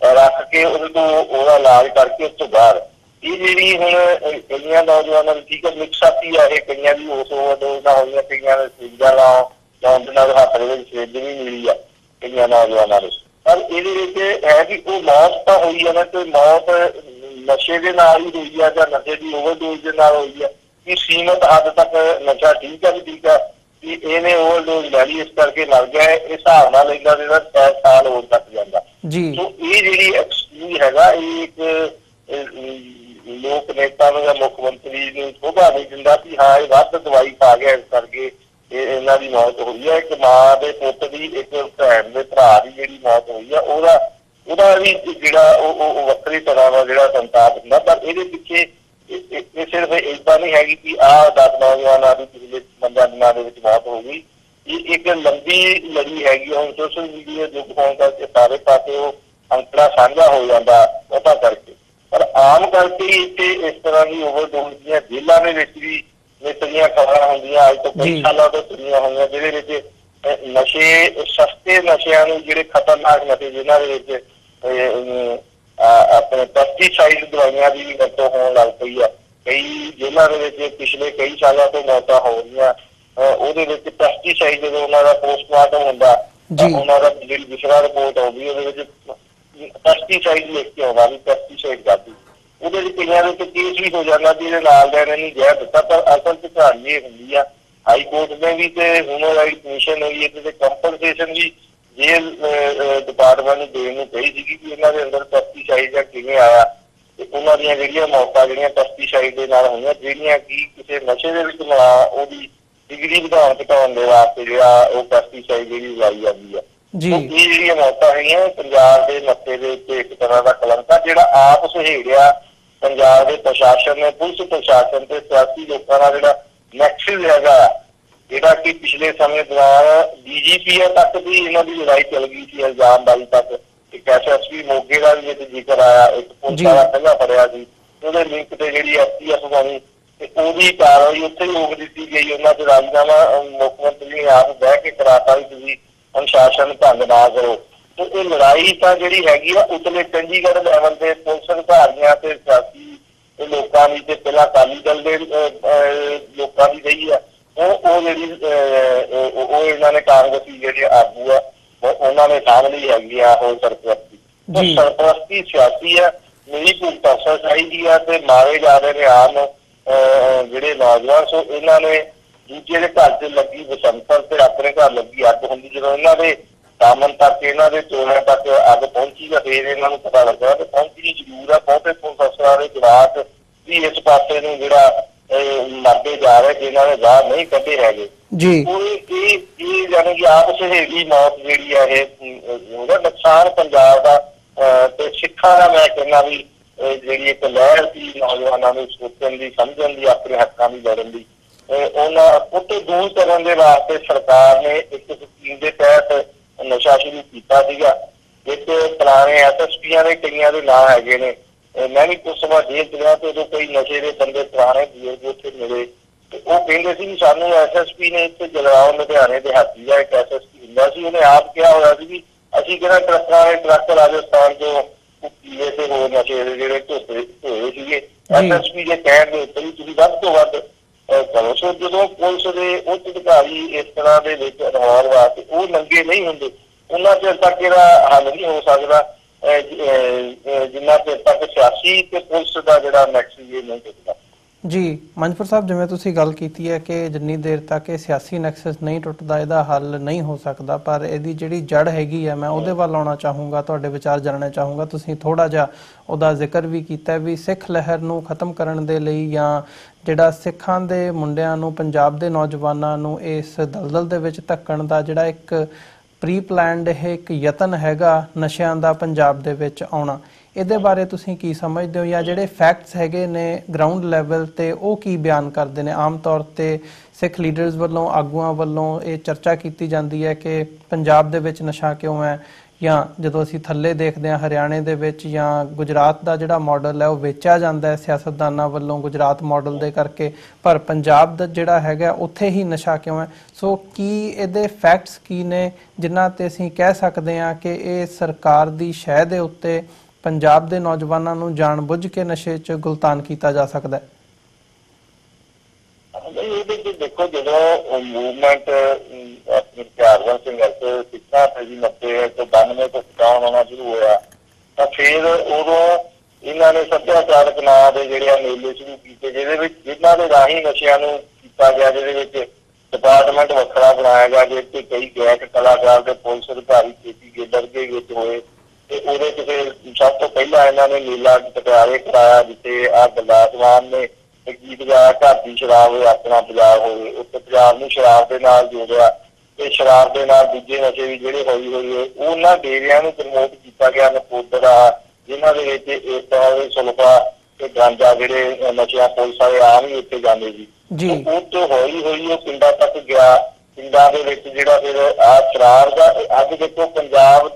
S2: ਰੱਖ ਕੇ ਉਹਦੇ ਤੋਂ ਉਹਦਾ ਇਲਾਜ ਕਰਕੇ ਉਸ ਤੋਂ ਬਾਹਰ ਇਹ ਜਿਹੜੀ ਹੁਣ ਕਈਆਂ ਨੌਜਵਾਨਾਂ ਦੀ ਠੀਕ ਹੈ ਮਿਕਸਾਪੀ ਆ, ਇਹ ਕਈਆਂ ਦੀ ਉਸ ਓਵਰਡੋਜ਼ ਨਾਲ ਹੋਈਆਂ, ਕਈਆਂ ਦੇ ਸਿਗਰਟਾਂ ਲਾਉਣ ਦੇ ਨਾਲ ਹੱਥ ਦੇ ਵਿੱਚ ਸਿਗਰਟ ਵੀ ਮਿਲੀ ਆ ਕਈਆਂ ਨੌਜਵਾਨਾਂ ਨੂੰ। ਪਰ ਇਹਦੇ ਵਿੱਚ ਹੈ ਕਿ ਉਹ ਮੌਤ ਤਾਂ ਹੋਈ ਆ ਨਾ, ਤੇ ਮੌਤ ਨਸ਼ੇ ਦੇ ਨਾਲ ਹੀ ਹੋਈ ਆ ਜਾਂ ਨਸ਼ੇ ਦੀ ਓਵਰਡੋਜ਼ ਦੇ ਨਾਲ ਹੋਈ ਆ, ਕਿ ਸੀਮਤ ਹੱਦ ਤੱਕ ਨਸ਼ਾ ਠੀਕ ਆ ਵੀ ਠੀਕ ਆ ਕਿ ਇਹਨੇ ਓਵਰਡੋਜ਼ ਲੈ ਲਈ ਇਸ ਕਰਕੇ ਮਰ ਗਿਆ, ਇਸ ਹਿਸਾਬ ਨਾਲ ਲੈਂਦਾ ਜਿਹੜਾ 7 ਸਾਲ ਹੋਰ ਤੱਕ ਜਾਂਦਾ। ਸੋ ਇਹ ਜਿਹੜੀ ਐਕਸਕਿਊਜ਼ ਹੈਗਾ, ਇਹ ਇੱਕ ਲੋਕ ਨੇਤਾ ਨੂੰ ਜਾਂ ਮੁੱਖ ਮੰਤਰੀ ਨੂੰ ਸ਼ੋਭਾ ਨਹੀਂ ਦਿੰਦਾ ਕਿ ਹਾਂ ਇਹ ਵੱਧ ਦਵਾਈ ਖਾ ਗਿਆ ਇਸ ਕਰਕੇ ਇਹਨਾਂ ਦੀ ਮੌਤ ਹੋਈ ਹੈ। ਇੱਕ ਮਾਂ ਦੇ ਪੁੱਤ ਦੀ, ਇੱਕ ਭੈਣ ਦੇ ਭਰਾ ਦੀ ਜਿਹੜੀ ਮੌਤ ਹੋਈ ਆ, ਉਹਦਾ ਵੀ ਜਿਹੜਾ ਉਹ ਵੱਖਰੀ ਤਰ੍ਹਾਂ ਦਾ ਜਿਹੜਾ ਸੰਤਾਪ ਹੁੰਦਾ। ਪਰ ਇਹਦੇ ਪਿੱਛੇ ਇਹ ਸਿਰਫ ਏਦਾਂ ਨਹੀਂ ਹੈਗੀ ਕਿ ਆਹ 10 ਨੌਜਵਾਨਾਂ ਦੀ ਪਿਛਲੇ 15 ਦਿਨਾਂ ਦੇ ਵਿੱਚ ਮੌਤ ਹੋ ਗਈ। ਇਹ ਇੱਕ ਲੰਬੀ ਲੜੀ ਹੈਗੀ। ਹੁਣ ਸੋਸ਼ਲ ਮੀਡੀਆ ਯੁੱਗ ਹੋਣ ਕਰਕੇ ਸਾਰੇ ਪਾਸੇ ਉਹ ਅੰਕੜਾ ਸਾਂਝਾ ਹੋ ਜਾਂਦਾ ਪਤਾ ਕਰਕੇ, ਪਰ ਆਮ ਕਰਕੇ ਇੱਥੇ ਇਸ ਤਰ੍ਹਾਂ ਦੀ ਓਵਰਡੋਜ਼ ਦੀਆਂ ਜੇਲ੍ਹਾਂ ਦੇ ਵਿੱਚ ਵੀ ਨਿਤਰੀਆਂ ਖਬਰਾਂ ਹੁੰਦੀਆਂ, ਅੱਜ ਤੋਂ ਕਈ ਸਾਲਾਂ ਤੋਂ ਤੁਰੀਆਂ ਹੋਈਆਂ, ਜਿਹਦੇ ਵਿੱਚ ਨਸ਼ੇ, ਸਸਤੇ ਨਸ਼ਿਆਂ ਨੂੰ, ਜਿਹੜੇ ਖਤਰਨਾਕ ਨਸ਼ੇ ਜਿਨ੍ਹਾਂ ਦੇ ਵਿੱਚ ਆਪਣੇ ਪੈਸਟੀਸਾਈਡ ਦਵਾਈਆਂ ਦੀ ਵੀ ਵਰਤੋਂ ਹੋਣ ਲੱਗ ਪਈ ਆ। ਕਈ ਜੇਲ੍ਹਾਂ ਦੇ ਵਿੱਚ ਪਿਛਲੇ ਕਈ ਸਾਲਾਂ ਤੋਂ ਮੌਤਾਂ ਹੋ ਰਹੀਆਂ, ਉਹਦੇ ਵਿੱਚ ਪੈਸਟੀਸਾਈਡ ਜਦੋਂ ਉਹਨਾਂ ਦਾ ਪੋਸਟਮਾਰਟਮ ਹੁੰਦਾ ਤਾਂ ਉਹਨਾਂ ਦਾ ਜਿਹੜੀ ਦੂਸਰਾ ਰਿਪੋਰਟ ਆਉਂਦੀ ਉਹਦੇ ਵਿੱਚ ਪੈਸਟੀਸਾਈਡ ਲਿਖ ਕੇ ਆਉਂਦਾ ਵੀ ਪੈਸਟੀਸਾਈਡ ਕਰਦੀ, ਉਹਦੇ ਵਿੱਚ ਕਈਆਂ ਦੇ ਉੱਤੇ ਕੇਸ ਵੀ ਹੋ ਜਾਂਦਾ ਵੀ ਇਹਦੇ ਨਾਲ ਦਾ ਇਹਨੇ ਜ਼ਹਿਰ ਦਿੱਤਾ। ਪਰ ਅਸਲ ਚ ਕਹਾਣੀ ਇਹ ਹੁੰਦੀ ਆ, ਹਾਈ ਕੋਰਟ ਨੇ ਵੀ ਤੇ ਹਿਊਮਨ ਰਾਈਟ ਕਮਿਸ਼ਨ ਹੋਈ ਇਹਦੇ ਤੇ ਕੰਪਨਸੇਸ਼ਨ ਵੀ ਜੇਲ੍ਹ ਡਿਪਾਰਟਮੈਂਟ ਨੂੰ ਦੇਣ ਨੂੰ ਕਹੀ ਸੀਗੀ ਕਿ ਇਹਨਾਂ ਦੇ ਅੰਦਰ ਪੈਸਟੀਸਾਈਡ ਜਾਂ ਕਿਵੇਂ ਆਇਆ, ਤੇ ਉਹਨਾਂ ਦੀਆਂ ਜਿਹੜੀਆਂ ਮੌਤਾਂ ਜਿਹੜੀਆਂ ਪੈਸਟੀਸਾਈਡ ਦੇ ਨਾਲ ਹੋਈਆਂ, ਜਿਹੜੀਆਂ ਕਿ ਕਿਸੇ ਨਸ਼ੇ ਦੇ ਵਿੱਚ ਮਿਲਾ ਉਹਦੀ ਡਿਗਰੀ ਘਟਾਉਣ ਦੇ ਵਾਸਤੇ ਜਿਹੜਾ ਉਹ ਪੈਸਟੀਸਾਈਡ ਜਿਹੜੀ ਲਾਈ ਜਾਂਦੀ ਆ। ਇਹ ਜਿਹੜੀਆਂ ਮੌਤਾਂ ਹੈਗੀਆਂ ਪੰਜਾਬ ਦੇ ਮੱਥੇ ਦੇ ਉੱਤੇ ਇੱਕ ਤਰ੍ਹਾਂ ਦਾ ਕਲੰਕ ਆ, ਜਿਹੜਾ ਆਪ ਸਹੇੜਿਆ ਪੰਜਾਬ ਦੇ ਪ੍ਰਸ਼ਾਸਨ ਨੇ, ਪੁਲਿਸ ਪ੍ਰਸ਼ਾਸਨ ਤੇ ਸਿਆਸੀ ਲੋਕਾਂ ਦਾ ਜਿਹੜਾ ਨੈਕਸਸ ਹੈਗਾ, ਜਿਹੜਾ ਕਿ ਪਿਛਲੇ ਸਮੇਂ ਦੌਰਾਨ DGP ਤੱਕ ਵੀ ਇਹਨਾਂ ਦੀ ਲੜਾਈ ਚੱਲ ਗਈ ਸੀ, ਇਲਜ਼ਾਮਬਾਜ਼ੀ ਤੱਕ। ਇੱਕ SSP ਮੋਗੇ ਦਾ ਵੀ ਵਿੱਚ ਜ਼ਿਕਰ ਆਇਆ, ਇੱਕ ਪੁਲਿਸ ਵਾਲਾ ਪਹਿਲਾਂ ਫੜਿਆ ਸੀ, ਉਹਦੇ ਲਿੰਕ ਤੇ ਜਿਹੜੀ STF ਬਣੀ ਤੇ ਉਹਦੀ ਕਾਰਵਾਈ ਉੱਥੇ ਹੀ ਰੋਕ ਦਿੱਤੀ ਗਈ। ਉਹਨਾਂ ਚ ਰਾਜੀਨਾਮਾ ਮੁੱਖ ਮੰਤਰੀ ਨੇ ਆਪ ਬਹਿ ਕੇ ਕਰਾਤਾ ਵੀ ਤੁਸੀਂ ਅਨੁਸ਼ਾਸਨ ਭੰਗ ਨਾ ਕਰੋ। ਤੇ ਇਹ ਲੜਾਈ ਤਾਂ ਜਿਹੜੀ ਹੈਗੀ ਆ ਉਤਲੇ ਚੰਡੀਗੜ੍ਹ ਲੈਵਲ ਦੇ ਪੁਲਿਸ ਅਧਿਕਾਰੀਆਂ ਤੇ ਸਿਆਸੀ ਲੋਕਾਂ ਦੀ ਤੇ ਪਹਿਲਾਂ ਅਕਾਲੀ ਦਲ ਦੇ ਲੋਕਾਂ ਦੀ ਰਹੀ ਆ, ਉਹ ਜਿਹੜੀ ਉਹ ਇਹਨਾਂ ਨੇ ਕਾਂਗਰਸੀ ਜਿਹੜੇ ਆਗੂ ਆ ਉਹਨਾਂ ਨੇ ਸਾਹਮਣੇ ਹੈਗੀ ਆ ਉਹ ਸਰਪ੍ਰਸਤੀ। ਉਹ ਸਰਪ੍ਰਸਤੀ ਸਿਆਸੀ ਆ, ਮੇਰੀ ਭੁਗਤ ਅਫਸਰ ਚਾਹੀਦੀ ਆ ਤੇ ਮਾਰੇ ਜਾ ਰਹੇ ਨੇ ਆਮ ਜਿਹੜੇ ਨੌਜਵਾਨ। ਸੋ ਇਹਨਾਂ ਨੇ ਦੂਜੇ ਦੇ ਘਰ ਚ ਲੱਗੀ ਬਸੰਤਰ ਤੇ ਆਪਣੇ ਘਰ ਲੱਗੀ ਅੱਗ ਹੁੰਦੀ, ਜਦੋਂ ਇਹਨਾਂ ਦੇ ਸਾਹਮਣ ਤੱਕ, ਇਹਨਾਂ ਦੇ ਚੋਰਾਂ ਤੱਕ ਅੱਗ ਪਹੁੰਚੀ ਤਾਂ ਫੇਰ ਇਹਨਾਂ ਨੂੰ ਪਤਾ ਲੱਗਾ ਤੇ ਪਹੁੰਚਣੀ ਜ਼ਰੂਰ ਆ। ਬਹੁਤੇ ਪੁਲਿਸ ਅਫਸਰਾਂ ਦੇ ਜਵਾਕ ਵੀ ਇਸ ਪਾਸੇ ਨੂੰ ਜਿਹੜਾ ਮਰਦੇ ਜਾ ਰਹੇ ਜਿਨ੍ਹਾਂ ਨੇ ਬਾਹਰ ਨਹੀਂ ਕੱਢੇ ਹੈਗੇ। ਇਹ ਜਾਣੀ ਕਿ ਆਪ ਸਹੇਲੀ ਮੌਤ ਜਿਹੜੀ ਆ ਇਹ ਉਹਦਾ ਨੁਕਸਾਨ ਪੰਜਾਬ ਦਾ ਤੇ ਸਿੱਖਾਂ ਦਾ ਮੈਂ ਕਹਿੰਦਾ ਵੀ ਜਿਹੜੀ ਇੱਕ ਲਹਿਰ ਸੀ ਨੌਜਵਾਨਾਂ ਨੂੰ ਸੋਚਣ ਦੀ, ਸਮਝਣ ਦੀ, ਆਪਣੇ ਹੱਕਾਂ ਦੀ ਲੜਨ ਦੀ, ਉਹਨਾਂ ਉੱਤੇ ਦੂਰ ਕਰਨ ਦੇ ਵਾਸਤੇ ਸਰਕਾਰ ਨੇ ਇੱਕ ਸਕੀਮ ਦੇ ਤਹਿਤ ਨਸ਼ਾ ਸ਼ੁਰੂ ਕੀਤਾ ਸੀਗਾ। ਇੱਕ ਪੁਰਾਣੇ SSPਆਂ ਦੇ ਕਈਆਂ ਦੇ ਨਾਂ ਹੈਗੇ ਨੇ, ਮੈਂ ਵੀ ਕੁਝ ਸਮਾਂ ਜੇਲ੍ਹ ਚ ਰਿਹਾ ਤੇ ਉਦੋਂ ਕਈ ਨਸ਼ੇ ਦੇ ਬੰਦੇ ਪੁਰਾਣੇ ਬਜ਼ੁਰਗ ਉੱਥੇ ਮਿਲੇ ਤੇ ਉਹ ਕਹਿੰਦੇ ਸੀ ਸਾਨੂੰ SSP ਨੇ ਇੱਥੇ ਜਲਵਾਓ ਲੁਧਿਆਣੇ ਦੇ ਹਾਤੀ ਦਾ ਇੱਕ SSP ਹੁੰਦਾ ਸੀ, ਉਹਨੇ ਆਪ ਕਿਹਾ ਹੋਇਆ ਸੀ ਵੀ ਅਸੀਂ ਕਿਹੜਾ ਟਰੱਕਾਂ ਵਾਲੇ ਟਰੱਕ ਰਾਜਸਥਾਨ ਤੋਂ ਪੀਲੇ ਤੇ ਹੋਰ ਨਸ਼ੇ ਦੇ ਜਿਹੜੇ ਹੋਏ ਸੀਗੇ, SSP ਦੇ ਕਹਿਣ ਦੇ ਉੱਤੇ ਵੀ ਤੁਸੀਂ ਵੱਧ ਤੋਂ ਵੱਧ ਕਰੋ। ਸੋ ਜਦੋਂ ਪੁਲਿਸ ਦੇ ਉੱਚ ਅਧਿਕਾਰੀ ਇਸ ਤਰ੍ਹਾਂ ਦੇ ਵਿੱਚ ਅਨਵਾਰ ਵਾਸਤੇ ਉਹ ਨੰਗੇ ਨਹੀਂ ਹੁੰਦੇ, ਉਹਨਾਂ ਚਿਰ ਤੱਕ ਇਹਦਾ ਹੱਲ ਨਹੀਂ ਹੋ ਸਕਦਾ ਜਿੰਨਾ ਚਿਰ ਤੱਕ ਸਿਆਸੀ ਤੇ ਪੁਲਿਸ ਦਾ ਜਿਹੜਾ ਨੈਕਸਸ ਇਹ ਨਹੀਂ ਟੁੱਟਦਾ।
S1: ਜੀ ਮੰਜਪੁਰ ਸਾਹਿਬ, ਜਿਵੇਂ ਤੁਸੀਂ ਗੱਲ ਕੀਤੀ ਹੈ ਕਿ ਜਿੰਨੀ ਦੇਰ ਤੱਕ ਇਹ ਸਿਆਸੀ ਨੈਕਸਸ ਨਹੀਂ ਟੁੱਟਦਾ ਇਹਦਾ ਹੱਲ ਨਹੀਂ ਹੋ ਸਕਦਾ, ਪਰ ਇਹਦੀ ਜਿਹੜੀ ਜੜ ਹੈਗੀ ਹੈ ਮੈਂ ਉਹਦੇ ਵੱਲ ਆਉਣਾ ਚਾਹੂੰਗਾ, ਤੁਹਾਡੇ ਵਿਚਾਰ ਜਾਣਨਾ ਚਾਹੂੰਗਾ। ਤੁਸੀਂ ਥੋੜ੍ਹਾ ਜਿਹਾ ਉਹਦਾ ਜ਼ਿਕਰ ਵੀ ਕੀਤਾ ਵੀ ਸਿੱਖ ਲਹਿਰ ਨੂੰ ਖਤਮ ਕਰਨ ਦੇ ਲਈ ਜਾਂ ਜਿਹੜਾ ਸਿੱਖਾਂ ਦੇ ਮੁੰਡਿਆਂ ਨੂੰ, ਪੰਜਾਬ ਦੇ ਨੌਜਵਾਨਾਂ ਨੂੰ ਇਸ ਦਲਦਲ ਦੇ ਵਿੱਚ ਧੱਕਣ ਦਾ ਜਿਹੜਾ ਇੱਕ ਪ੍ਰੀ ਪਲਾਨਡ ਇਹ ਇੱਕ ਯਤਨ ਹੈਗਾ ਨਸ਼ਿਆਂ ਦਾ ਪੰਜਾਬ ਦੇ ਵਿੱਚ ਆਉਣਾ, ਇਹਦੇ ਬਾਰੇ ਤੁਸੀਂ ਕੀ ਸਮਝਦੇ ਹੋ, ਜਾਂ ਜਿਹੜੇ ਫੈਕਟਸ ਹੈਗੇ ਨੇ ਗਰਾਊਂਡ ਲੈਵਲ ਤੇ ਉਹ ਕੀ ਬਿਆਨ ਕਰਦੇ ਨੇ? ਆਮ ਤੌਰ ਤੇ ਸਿੱਖ ਲੀਡਰਸ ਵੱਲੋਂ, ਆਗੂਆਂ ਵੱਲੋਂ ਇਹ ਚਰਚਾ ਕੀਤੀ ਜਾਂਦੀ ਹੈ ਕਿ ਪੰਜਾਬ ਦੇ ਵਿੱਚ ਨਸ਼ਾ ਕਿਉਂ ਹੈ, ਜਾਂ ਜਦੋਂ ਅਸੀਂ ਥੱਲੇ ਦੇਖਦੇ ਹਾਂ ਹਰਿਆਣੇ ਦੇ ਵਿੱਚ ਜਾਂ ਗੁਜਰਾਤ ਦਾ ਜਿਹੜਾ ਮਾਡਲ ਹੈ ਉਹ ਵੇਚਿਆ ਜਾਂਦਾ ਹੈ ਸਿਆਸਤਦਾਨਾਂ ਵੱਲੋਂ ਗੁਜਰਾਤ ਮਾਡਲ ਦੇ ਕਰਕੇ, ਪਰ ਪੰਜਾਬ ਦਾ ਜਿਹੜਾ ਹੈਗਾ ਉੱਥੇ ਹੀ ਨਸ਼ਾ ਕਿਉਂ ਹੈ? ਸੋ ਕੀ ਇਹਦੇ ਫੈਕਟਸ ਕੀ ਨੇ ਜਿਨ੍ਹਾਂ ਤੇ ਅਸੀਂ ਕਹਿ ਸਕਦੇ ਹਾਂ ਕਿ ਇਹ ਸਰਕਾਰ ਦੀ ਸ਼ਹਿ ਦੇ ਉੱਤੇ ਪੰਜਾਬ ਦੇ ਨੌਜਵਾਨਾਂ ਨੂੰ ਜਾਣਬੁੱਝ ਕੇ ਨਸ਼ੇ 'ਚ ਗੁਲਤਾਨ ਕੀਤਾ ਜਾ ਸਕਦਾ ਹੈ?
S2: ਦੇਖੋ, ਜਦੋਂ ਮੂਵਮੈਂਟ ਆਪਣੀ ਹਥਿਆਰਬੰਦ ਸੰਘਰਸ਼ ਸਿੱਖਾਂ ਤੇ 90 ਤੋਂ 92 ਤੋਂ ਸਟਾਰਟ ਹੋਣਾ ਸ਼ੁਰੂ ਹੋਇਆ, ਤਾਂ ਫਿਰ ਉਦੋਂ ਇਹਨਾਂ ਨੇ ਸੱਭਿਆਚਾਰਕ ਨਾਂ ਦੇ ਜਿਹੜੇ ਮੇਲੇ ਸ਼ੁਰੂ ਕੀਤੇ, ਜਿਨ੍ਹਾਂ ਦੇ ਰਾਹੀਂ ਨਸ਼ਿਆਂ ਨੂੰ ਕੀਤਾ ਗਿਆ, ਜਿਹਦੇ ਵਿੱਚ ਡਿਪਾਰਟਮੈਂਟ ਵੱਖਰਾ ਬਣਾਇਆ ਗਿਆ, ਜਿਹਦੇ ਤੇ ਕਈ ਗਾਇਕ ਕਲਾਕਾਰ ਤੇ ਪੁਲਿਸ ਅਧਿਕਾਰੀ ਖੇਤੀ ਗੇਡਰ ਦੇ ਵਿੱਚ ਹੋਏ। ਤੇ ਉਹਦੇ ਚ ਫਿਰ ਸਭ ਤੋਂ ਪਹਿਲਾਂ ਇਹਨਾਂ ਨੇ ਮੇਲਾ ਪਟਿਆਲੇ ਕਰਾਇਆ, ਜਿੱਥੇ ਆਹ ਗੁਰਦਾਸ ਮਾਨ ਨੇ ਗੀਤ ਗਾਇਆ, ਘਰ ਦੀ ਸ਼ਰਾਬ ਆਪਣਾ ਪੰਜਾਬ ਹੋਵੇ। ਉੱਥੇ ਪੰਜਾਬ ਨੂੰ ਸ਼ਰਾਬ ਦੇ ਨਾਲ ਜੋੜਿਆ ਤੇ ਸ਼ਰਾਬ ਦੇ ਨਾਲ ਦੂਜੇ ਨਸ਼ੇ ਵੀ ਜਿਹੜੇ ਹੌਲੀ ਹੌਲੀ ਉਹਨਾਂ ਡੇਰਿਆਂ ਨੂੰ ਪ੍ਰਮੋਟ ਕੀਤਾ ਗਿਆ, ਨਕੋਦਰ ਆ, ਜਿਨ੍ਹਾਂ ਦੇ ਵਿੱਚ ਇਸ ਤਰ੍ਹਾਂ ਦੇ ਸੁਲਫਾ ਤੇ ਗਾਂਜਾ ਜਿਹੜੇ ਨਸ਼ਿਆਂ ਪੁਲਿਸ ਵਾਲੇ ਆਮ ਹੀ ਉੱਥੇ ਜਾਂਦੇ ਸੀ। ਉਹ ਤੋਂ ਹੌਲੀ ਹੌਲੀ ਉਹ ਪਿੰਡਾਂ ਤੱਕ ਗਿਆ। ਪਿੰਡਾਂ ਦੇ ਵਿੱਚ ਜਿਹੜਾ ਫਿਰ ਆਹ ਸ਼ਰਾਬ ਦਾ, ਅੱਜ ਦੇਖੋ ਪੰਜਾਬ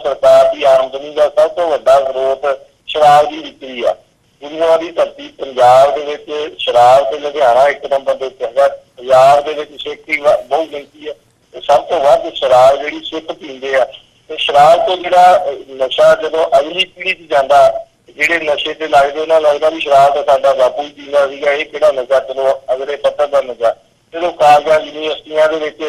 S2: ਸਰਕਾਰ ਦੀ ਆਮਦਨੀ ਦਾ ਸਭ ਤੋਂ ਵੱਡਾ ਸਰੋਤ ਸ਼ਰਾਬ ਦੀ ਵਿਕਰੀ ਆ। ਦੁਨੀਆ ਦੀ ਧਰਤੀ ਪੰਜਾਬ ਦੇ ਵਿੱਚ ਸ਼ਰਾਬ ਤੇ ਲੁਧਿਆਣਾ ਇੱਕ ਨੰਬਰ ਦੇ ਉੱਤੇ ਹੈਗਾ। ਪੰਜਾਬ ਦੇ ਵਿੱਚ ਸਿੱਖ ਦੀ ਬਹੁਤ ਗਿਣਤੀ ਹੈ ਤੇ ਸਭ ਤੋਂ ਵੱਧ ਸ਼ਰਾਬ ਜਿਹੜੀ ਸਿੱਖ ਪੀਂਦੇ ਆ। ਤੇ ਸ਼ਰਾਬ ਤੋਂ ਜਿਹੜਾ ਨਸ਼ਾ ਜਦੋਂ ਅਗਲੀ ਪੀੜ੍ਹੀ 'ਚ ਜਾਂਦਾ, ਜਿਹੜੇ ਨਸ਼ੇ ਤੇ ਲੱਗਦੇ ਉਹਨਾਂ ਲੱਗਦਾ ਵੀ ਸ਼ਰਾਬ ਦਾ ਸਾਡਾ ਬਾਪੂ ਹੀ ਪੀਂਦਾ ਸੀਗਾ, ਇਹ ਕਿਹੜਾ ਨਸ਼ਾ, ਚਲੋ ਅਗਲੇ ਪੱਧਰ ਦਾ ਨਸ਼ਾ। ਜਦੋਂ ਕਾਲਜਾਂ ਯੂਨੀਵਰਸਿਟੀਆਂ ਦੇ ਵਿੱਚ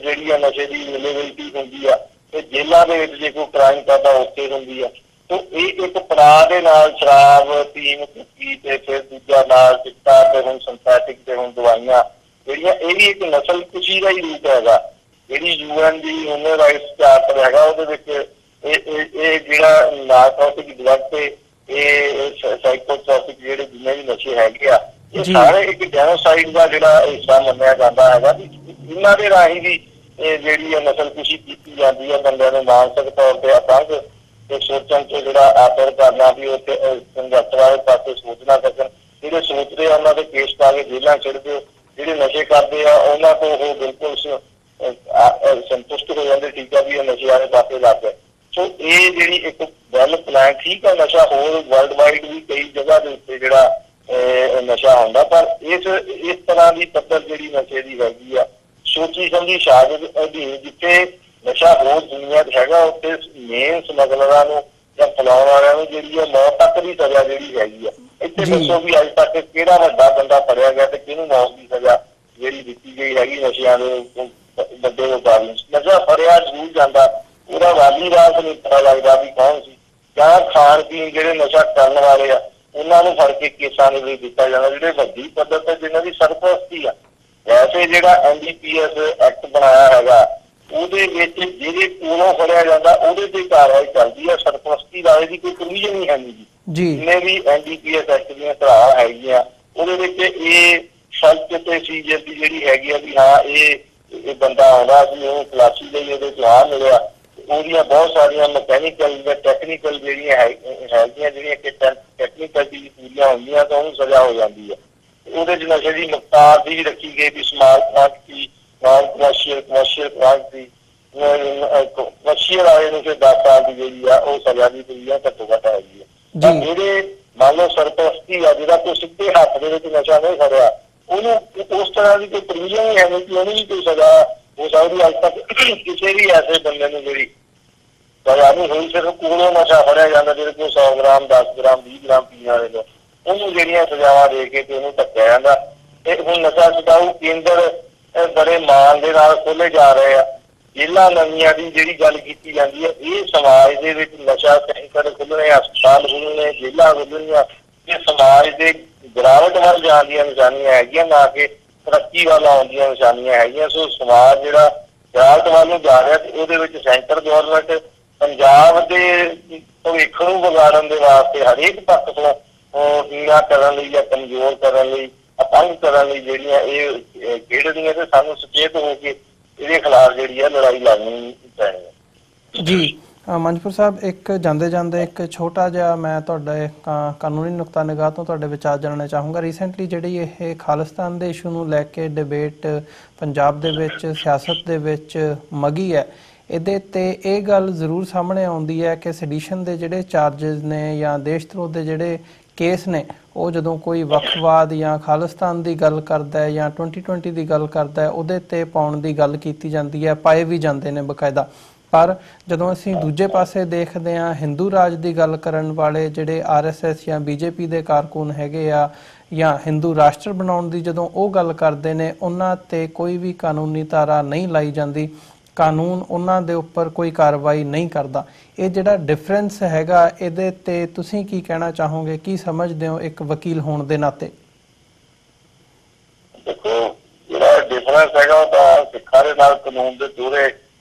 S2: ਜਿਹੜੀ ਆ ਨਸ਼ੇ ਦੀ ਅਵੇਲੇਬਿਲਿਟੀ ਹੁੰਦੀ ਆ, ਤੇ ਜੇਲ੍ਹਾਂ ਦੇ ਵਿੱਚ ਜੇ ਕੋਈ ਕ੍ਰਾਈਮ ਕਰਦਾ ਉੱਥੇ ਹੁੰਦੀ ਆ। ਤੋ ਇਹ ਇੱਕ ਪੜਾਅ ਦੇ ਨਾਲ ਸ਼ਰਾਬ, ਅਫੀਮ, ਭੁੱਕੀ ਤੇ ਫਿਰ ਦੂਜਾ ਨਾਲ ਚਿੱਟਾ ਤੇ ਹੁਣ ਸਿੰਥੈਟਿਕ ਤੇ ਹੁਣ ਦਵਾਈਆਂ ਜਿਹੜੀਆਂ, ਇਹ ਵੀ ਇੱਕ ਨਸਲ ਕੁਸ਼ੀ ਦਾ ਹੀ ਰੂਪ ਹੈਗਾ। ਜਿਹੜੀ UN ਦੀ ਹਿਊਮਨ ਰਾਈਟਸ ਚਾਰਟਰ ਹੈਗਾ, ਉਹਦੇ ਵਿੱਚ ਇਹ ਜਿਹੜਾ ਨਾਰਕੋਟਿਕ ਡਰੱਗ ਤੇ ਇਹ ਸਾਈਕੋਟ੍ਰੋਪਿਕ ਜਿਹੜੇ ਜਿੰਨੇ ਵੀ ਨਸ਼ੇ ਹੈਗੇ ਆ, ਇਹ ਸਾਰੇ ਇੱਕ ਜੈਨੋਸਾਈਡ ਦਾ ਜਿਹੜਾ ਹਿੱਸਾ ਮੰਨਿਆ ਜਾਂਦਾ ਹੈਗਾ। ਵੀ ਇਹਨਾਂ ਦੇ ਰਾਹੀਂ ਵੀ ਇਹ ਜਿਹੜੀ ਨਸਲ ਕੁਸ਼ੀ ਕੀਤੀ ਜਾਂਦੀ ਹੈ, ਬੰਦਿਆਂ ਨੂੰ ਮਾਨਸਿਕ ਤੌਰ ਤੇ ਅਤੰਗ ਤੇ ਸੋਚਣ ਤੇ ਜਿਹੜਾ ਆਦਰ ਕਰਨਾ ਵੀ ਉੱਥੇ ਸੰਘਰਸ਼ ਵਾਲੇ ਪਾਸੇ ਸੋਚ ਨਾ ਸਕਣ। ਜਿਹੜੇ ਸੋਚਦੇ ਆ ਉਹਨਾਂ ਦੇ ਕੇਸ ਪਾ ਕੇ ਜੇਲ੍ਹਾਂ ਛੱਡ ਦਿਓ, ਜਿਹੜੇ ਨਸ਼ੇ ਕਰਦੇ ਆ ਉਹਨਾਂ ਤੋਂ ਉਹ ਬਿਲਕੁਲ ਸੰਤੁਸ਼ਟ ਹੋ ਜਾਂਦੇ, ਠੀਕ ਆ ਵੀ ਇਹ ਨਸ਼ੇ ਵਾਲੇ ਪਾਸੇ ਲੱਗ ਗਏ। ਸੋ ਇਹ ਜਿਹੜੀ ਇੱਕ ਵੈਲ ਪਲਾਨ, ਠੀਕ ਆ, ਨਸ਼ਾ ਹੋਰ ਵਰਲਡ ਵਾਈਡ ਵੀ ਕਈ ਜਗ੍ਹਾ ਦੇ ਉੱਤੇ ਜਿਹੜਾ ਨਸ਼ਾ ਹੁੰਦਾ, ਪਰ ਇਸ ਤਰ੍ਹਾਂ ਦੀ ਪੱਧਰ ਜਿਹੜੀ ਨਸ਼ੇ ਦੀ ਹੈਗੀ ਆ, ਸੋਚੀ ਸਮਝੀ ਸਾਜ਼ਿਸ਼ ਅਧੀਨ ਜਿੱਥੇ ਨਸ਼ਾ ਹੋਰ ਦੁਨੀਆ 'ਚ ਹੈਗਾ, ਉੱਥੇ ਮੇਨ ਸਮਗਲਰਾਂ ਨੂੰ ਜਾਂ ਫੈਲਾਉਣ ਵਾਲਿਆਂ ਨੂੰ ਜਿਹੜੀ ਆ ਮੌਤ ਤੱਕ ਦੀ ਸਜ਼ਾ ਜਿਹੜੀ ਹੈਗੀ ਆ। ਇੱਥੇ ਦੱਸੋ ਵੀ ਅੱਜ ਤੱਕ ਕਿਹੜਾ ਵੱਡਾ ਬੰਦਾ ਫੜਿਆ ਗਿਆ ਤੇ ਕਿਹਨੂੰ ਮੌਤ ਦੀ ਸਜ਼ਾ ਜਿਹੜੀ ਦਿੱਤੀ ਗਈ ਹੈਗੀ ਨਸ਼ਿਆਂ ਦੇ ਵੱਡੇ ਵਪਾਰੀ? ਨਸ਼ਾ ਫੜਿਆ ਜ਼ਰੂਰ ਜਾਂਦਾ, ਉਹਦਾ ਵਾਲੀ ਰਾਤ ਨਹੀਂ ਪਤਾ ਲੱਗਦਾ ਵੀ ਕੌਣ ਸੀ। ਜਾਂ ਖਾਣ ਪੀਣ ਜਿਹੜੇ ਨਸ਼ਾ ਕਰਨ ਵਾਲੇ ਆ ਉਹਨਾਂ ਨੂੰ ਫੜ ਕੇ ਕੇਸਾਂ ਦੇ ਵਿੱਚ ਦਿੱਤਾ ਜਾਂਦਾ, ਜਿਹੜੇ ਵੱਡੀ ਪੱਧਰ ਤੇ ਜਿਹਨਾਂ ਦੀ ਸਰਪ੍ਰਸਤੀ ਆ। ਵੈਸੇ ਜਿਹੜਾ NDPS ਐਕਟ ਬਣਾਇਆ ਹੈਗਾ, ਉਹਦੇ ਵਿੱਚ ਜਿਹਦੇ ਕੋਲੋਂ ਫੜਿਆ ਜਾਂਦਾ ਉਹਦੇ ਤੇ ਕਾਰਵਾਈ ਚੱਲਦੀ ਹੈ। ਸਰਪ੍ਰਸਤੀ ਵਾਲੇ ਦੀ ਕੋਈ ਪ੍ਰੋਵੀਜ਼ਨ ਨਹੀਂ ਹੈਗੀ ਜੀ। ਜਿੰਨੇ ਵੀ NDPS ਐਕਟ ਦੀਆਂ ਧਾਰਾਵਾਂ ਹੈਗੀਆਂ ਉਹਦੇ ਵਿੱਚ ਇਹ ਸ਼ਰਤ ਤੇ ਸੀ ਦੀ ਜਿਹੜੀ ਹੈਗੀ ਆ ਵੀ ਹਾਂ ਇਹ ਬੰਦਾ ਆਉਂਦਾ ਸੀ, ਉਹ ਖਲਾਸੀ ਲਈ ਉਹਦੇ ਚਲਾਹ ਮਿਲਿਆ, ਉਹਦੀਆਂ ਬਹੁਤ ਸਾਰੀਆਂ ਮਕੈਨੀਕਲ ਜਾਂ ਟੈਕਨੀਕਲ ਜਿਹੜੀਆਂ ਹੈਗੀਆਂ, ਜਿਹੜੀਆਂ ਕਿ ਟੈਕਨੀਕਲ ਦੀ ਪੂਰੀਆਂ ਹੁੰਦੀਆਂ ਤਾਂ ਉਹਨੂੰ ਸਜ਼ਾ ਹੋ ਜਾਂਦੀ ਹੈ। ਉਹਦੇ 'ਚ ਨਸ਼ੇ ਦੀ ਮੁਖਤਾਰ ਦੀ ਵੀ ਰੱਖੀ ਗਈ ਵੀ small quantity, non commercial quantity, commercial ਵਾਲੇ ਨੂੰ ਫਿਰ 10 ਸਾਲ ਦੀ ਜਿਹੜੀ ਆ ਉਹ ਸਜ਼ਾ ਦੀ ਪੂਰੀਆਂ ਘੱਟੋ ਘੱਟ ਹੈਗੀ ਹੈ। ਜਿਹੜੇ ਮੰਨ ਲਓ ਸਰਪ੍ਰਸਤੀ ਆ, ਜਿਹੜਾ ਕੋਈ ਸਿੱਧੇ ਹੱਥ ਦੇ ਵਿੱਚ ਨਸ਼ਾ ਨਹੀਂ ਫੜਿਆ, ਉਹਨੂੰ ਉਸ ਤਰ੍ਹਾਂ ਦੀ ਕੋਈ ਪ੍ਰੋਵੀਜ਼ਨ ਹੀ ਹੈ ਨਹੀਂ ਕਿ ਉਹਨੂੰ ਵੀ ਕੋਈ ਸਜ਼ਾ ਹੋ ਸਕਦੀ। ਅੱਜ ਤੱਕ ਕਿਸੇ ਵੀ ਐਸੇ ਬੰਦੇ ਨੂੰ ਜਿਹੜੀ ਸਜ਼ਾ ਨਹੀਂ ਹੋਈ, ਸਿਰਫ ਕੋਲੋਂ ਨਸ਼ਾ ਫੜਿਆ ਜਾਂਦਾ, ਜਿਹਦੇ ਕੋਲ 100 ਗ੍ਰਾਮ, 10 ਗ੍ਰਾਮ, 20 ਗ੍ਰਾਮ ਪੀਣ ਵਾਲੇ ਨੂੰ, ਉਹਨੂੰ ਜਿਹੜੀਆਂ ਸਜ਼ਾਵਾਂ ਦੇ ਕੇ ਤੇ ਉਹਨੂੰ ਧੱਕਿਆ ਜਾਂਦਾ। ਤੇ ਹੁਣ ਨਸ਼ਾ ਛੁਡਾਊ ਕੇਂਦਰ ਬੜੇ ਮਾਣ ਦੇ ਨਾਲ ਖੋਲ੍ਹੇ ਜਾ ਰਹੇ ਆ। ਜੇਲ੍ਹਾਂ ਨਵੀਆਂ ਦੀ ਜਿਹੜੀ ਗੱਲ ਕੀਤੀ ਜਾਂਦੀ ਹੈ, ਇਹ ਸਮਾਜ ਦੇ ਵਿੱਚ ਨਸ਼ਾ ਸੈਂਟਰ ਖੁੱਲ੍ਹਣੇ, ਹਸਪਤਾਲ ਖੁੱਲ੍ਹਣੇ, ਜੇਲ੍ਹਾਂ ਖੁੱਲ੍ਹਣੀਆਂ, ਇਹ ਸਮਾਜ ਦੇ ਗਿਰਾਵਟ ਵੱਲ ਜਾਣ ਦੀਆਂ ਨਿਸ਼ਾਨੀਆਂ ਹੈਗੀਆਂ, ਨਾ ਕਿ ਤਰੱਕੀ ਵੱਲ ਆਉਣ ਦੀਆਂ ਨਿਸ਼ਾਨੀਆਂ ਹੈਗੀਆਂ। ਸੋ ਸਮਾਜ ਜਿਹੜਾ ਗਿਰਾਵਟ ਵੱਲ ਨੂੰ ਜਾ ਰਿਹਾ, ਤੇ ਉਹਦੇ ਵਿੱਚ ਸੈਂਟਰ ਗੌਰਮੈਂਟ ਪੰਜਾਬ ਦੇ ਭਵਿੱਖ ਨੂੰ ਵਿਗਾੜਨ ਦੇ ਵਾਸਤੇ ਹਰੇਕ ਪੱਖ ਤੋਂ ਹੀਣਾ ਕਰਨ ਲਈ ਜਾਂ ਕਮਜ਼ੋਰ ਕਰਨ ਲਈ, ਅਤੰਗ ਕਰਨ ਲਈ ਜਿਹੜੀਆਂ ਇਹ ਖੇਡਦੀਆਂ, ਤੇ ਸਾਨੂੰ ਸੁਚੇਤ ਹੋ ਕੇ ਇਹਦੇ ਖਿਲਾਫ ਜਿਹੜੀ ਆ ਲੜਾਈ ਲੜਨੀ ਪੈਣੀ ਹੈ
S1: ਜੀ। ਮੰਜਪੁਰ ਸਾਹਿਬ, ਇੱਕ ਜਾਂਦੇ ਜਾਂਦੇ ਇੱਕ ਛੋਟਾ ਜਿਹਾ ਮੈਂ ਤੁਹਾਡੇ ਕਾਨੂੰਨੀ ਨੁਕਤਾ ਨਿਗਾਹ ਤੋਂ ਤੁਹਾਡੇ ਵਿਚਾਰ ਜਾਣਨਾ ਚਾਹੂੰਗਾ। ਰੀਸੈਂਟਲੀ ਜਿਹੜੀ ਇਹ ਖਾਲਿਸਤਾਨ ਦੇ ਇਸ਼ੂ ਨੂੰ ਲੈ ਕੇ ਡਿਬੇਟ ਪੰਜਾਬ ਦੇ ਵਿੱਚ ਸਿਆਸਤ ਦੇ ਵਿੱਚ ਮਗੀ ਹੈ, ਇਹਦੇ ਤੇ ਇਹ ਗੱਲ ਜ਼ਰੂਰ ਸਾਹਮਣੇ ਆਉਂਦੀ ਹੈ ਕਿ ਸੈਡੀਸ਼ਨ ਦੇ ਜਿਹੜੇ ਚਾਰਜਸ ਨੇ ਜਾਂ ਦੇਸ਼ ਧਰੋਹ ਦੇ ਜਿਹੜੇ ਕੇਸ ਨੇ, ਉਹ ਜਦੋਂ ਕੋਈ ਵੱਖਵਾਦ ਜਾਂ ਖਾਲਿਸਤਾਨ ਦੀ ਗੱਲ ਕਰਦਾ ਹੈ ਜਾਂ 2020 ਦੀ ਗੱਲ ਕਰਦਾ ਹੈ, ਉਹਦੇ ਤੇ ਪਾਉਣ ਦੀ ਗੱਲ ਕੀਤੀ ਜਾਂਦੀ ਹੈ, ਪਾਏ ਵੀ ਜਾਂਦੇ ਨੇ ਬਕਾਇਦਾ। ਪਰ ਜਦੋਂ ਅਸੀਂ ਦੂਜੇ ਪਾਸੇ ਦੇਖਦੇ ਹਾਂ, ਹਿੰਦੂ ਰਾਜ ਦੀ ਗੱਲ ਕਰਨ ਵਾਲੇ ਜਿਹੜੇ RSS ਜਾਂ BJP ਦੇ ਕਾਰਕੁਨ ਹੈਗੇ ਆ, ਜਾਂ ਹਿੰਦੂ ਰਾਸ਼ਟਰ ਬਣਾਉਣ ਦੀ ਜਦੋਂ ਉਹ ਗੱਲ ਕਰਦੇ ਨੇ, ਉਹਨਾਂ ਤੇ ਕੋਈ ਵੀ ਕਾਨੂੰਨੀ ਧਾਰਾ ਨਹੀਂ ਲਾਈ ਜਾਂਦੀ, ਕਾਨੂੰਨ ਉਹਨਾਂ ਦੇ ਉੱਪਰ ਕੋਈ ਕਾਰਵਾਈ ਨਹੀਂ ਕਰਦਾ। ਇਹ ਜਿਹੜਾ ਡਿਫਰੈਂਸ ਹੈਗਾ, ਇਹਦੇ ਤੇ ਤੁਸੀਂ ਕੀ ਕਹਿਣਾ ਚਾਹੋਗੇ, ਕੀ ਸਮਝਦੇ ਹੋ ਇੱਕ ਵਕੀਲ ਹੋਣ ਦੇ ਨਾਤੇ?
S2: ਦੇਖੋ, ਜਿਹੜਾ ਡਿਫਰੈਂਸ ਹੈਗਾ ਉਹ ਤਾਂ ਸਿੱਖਾਂ ਦੇ ਨਾਲ ਕਾਨੂੰਨ ਦੇ ਦੋਹਰੇ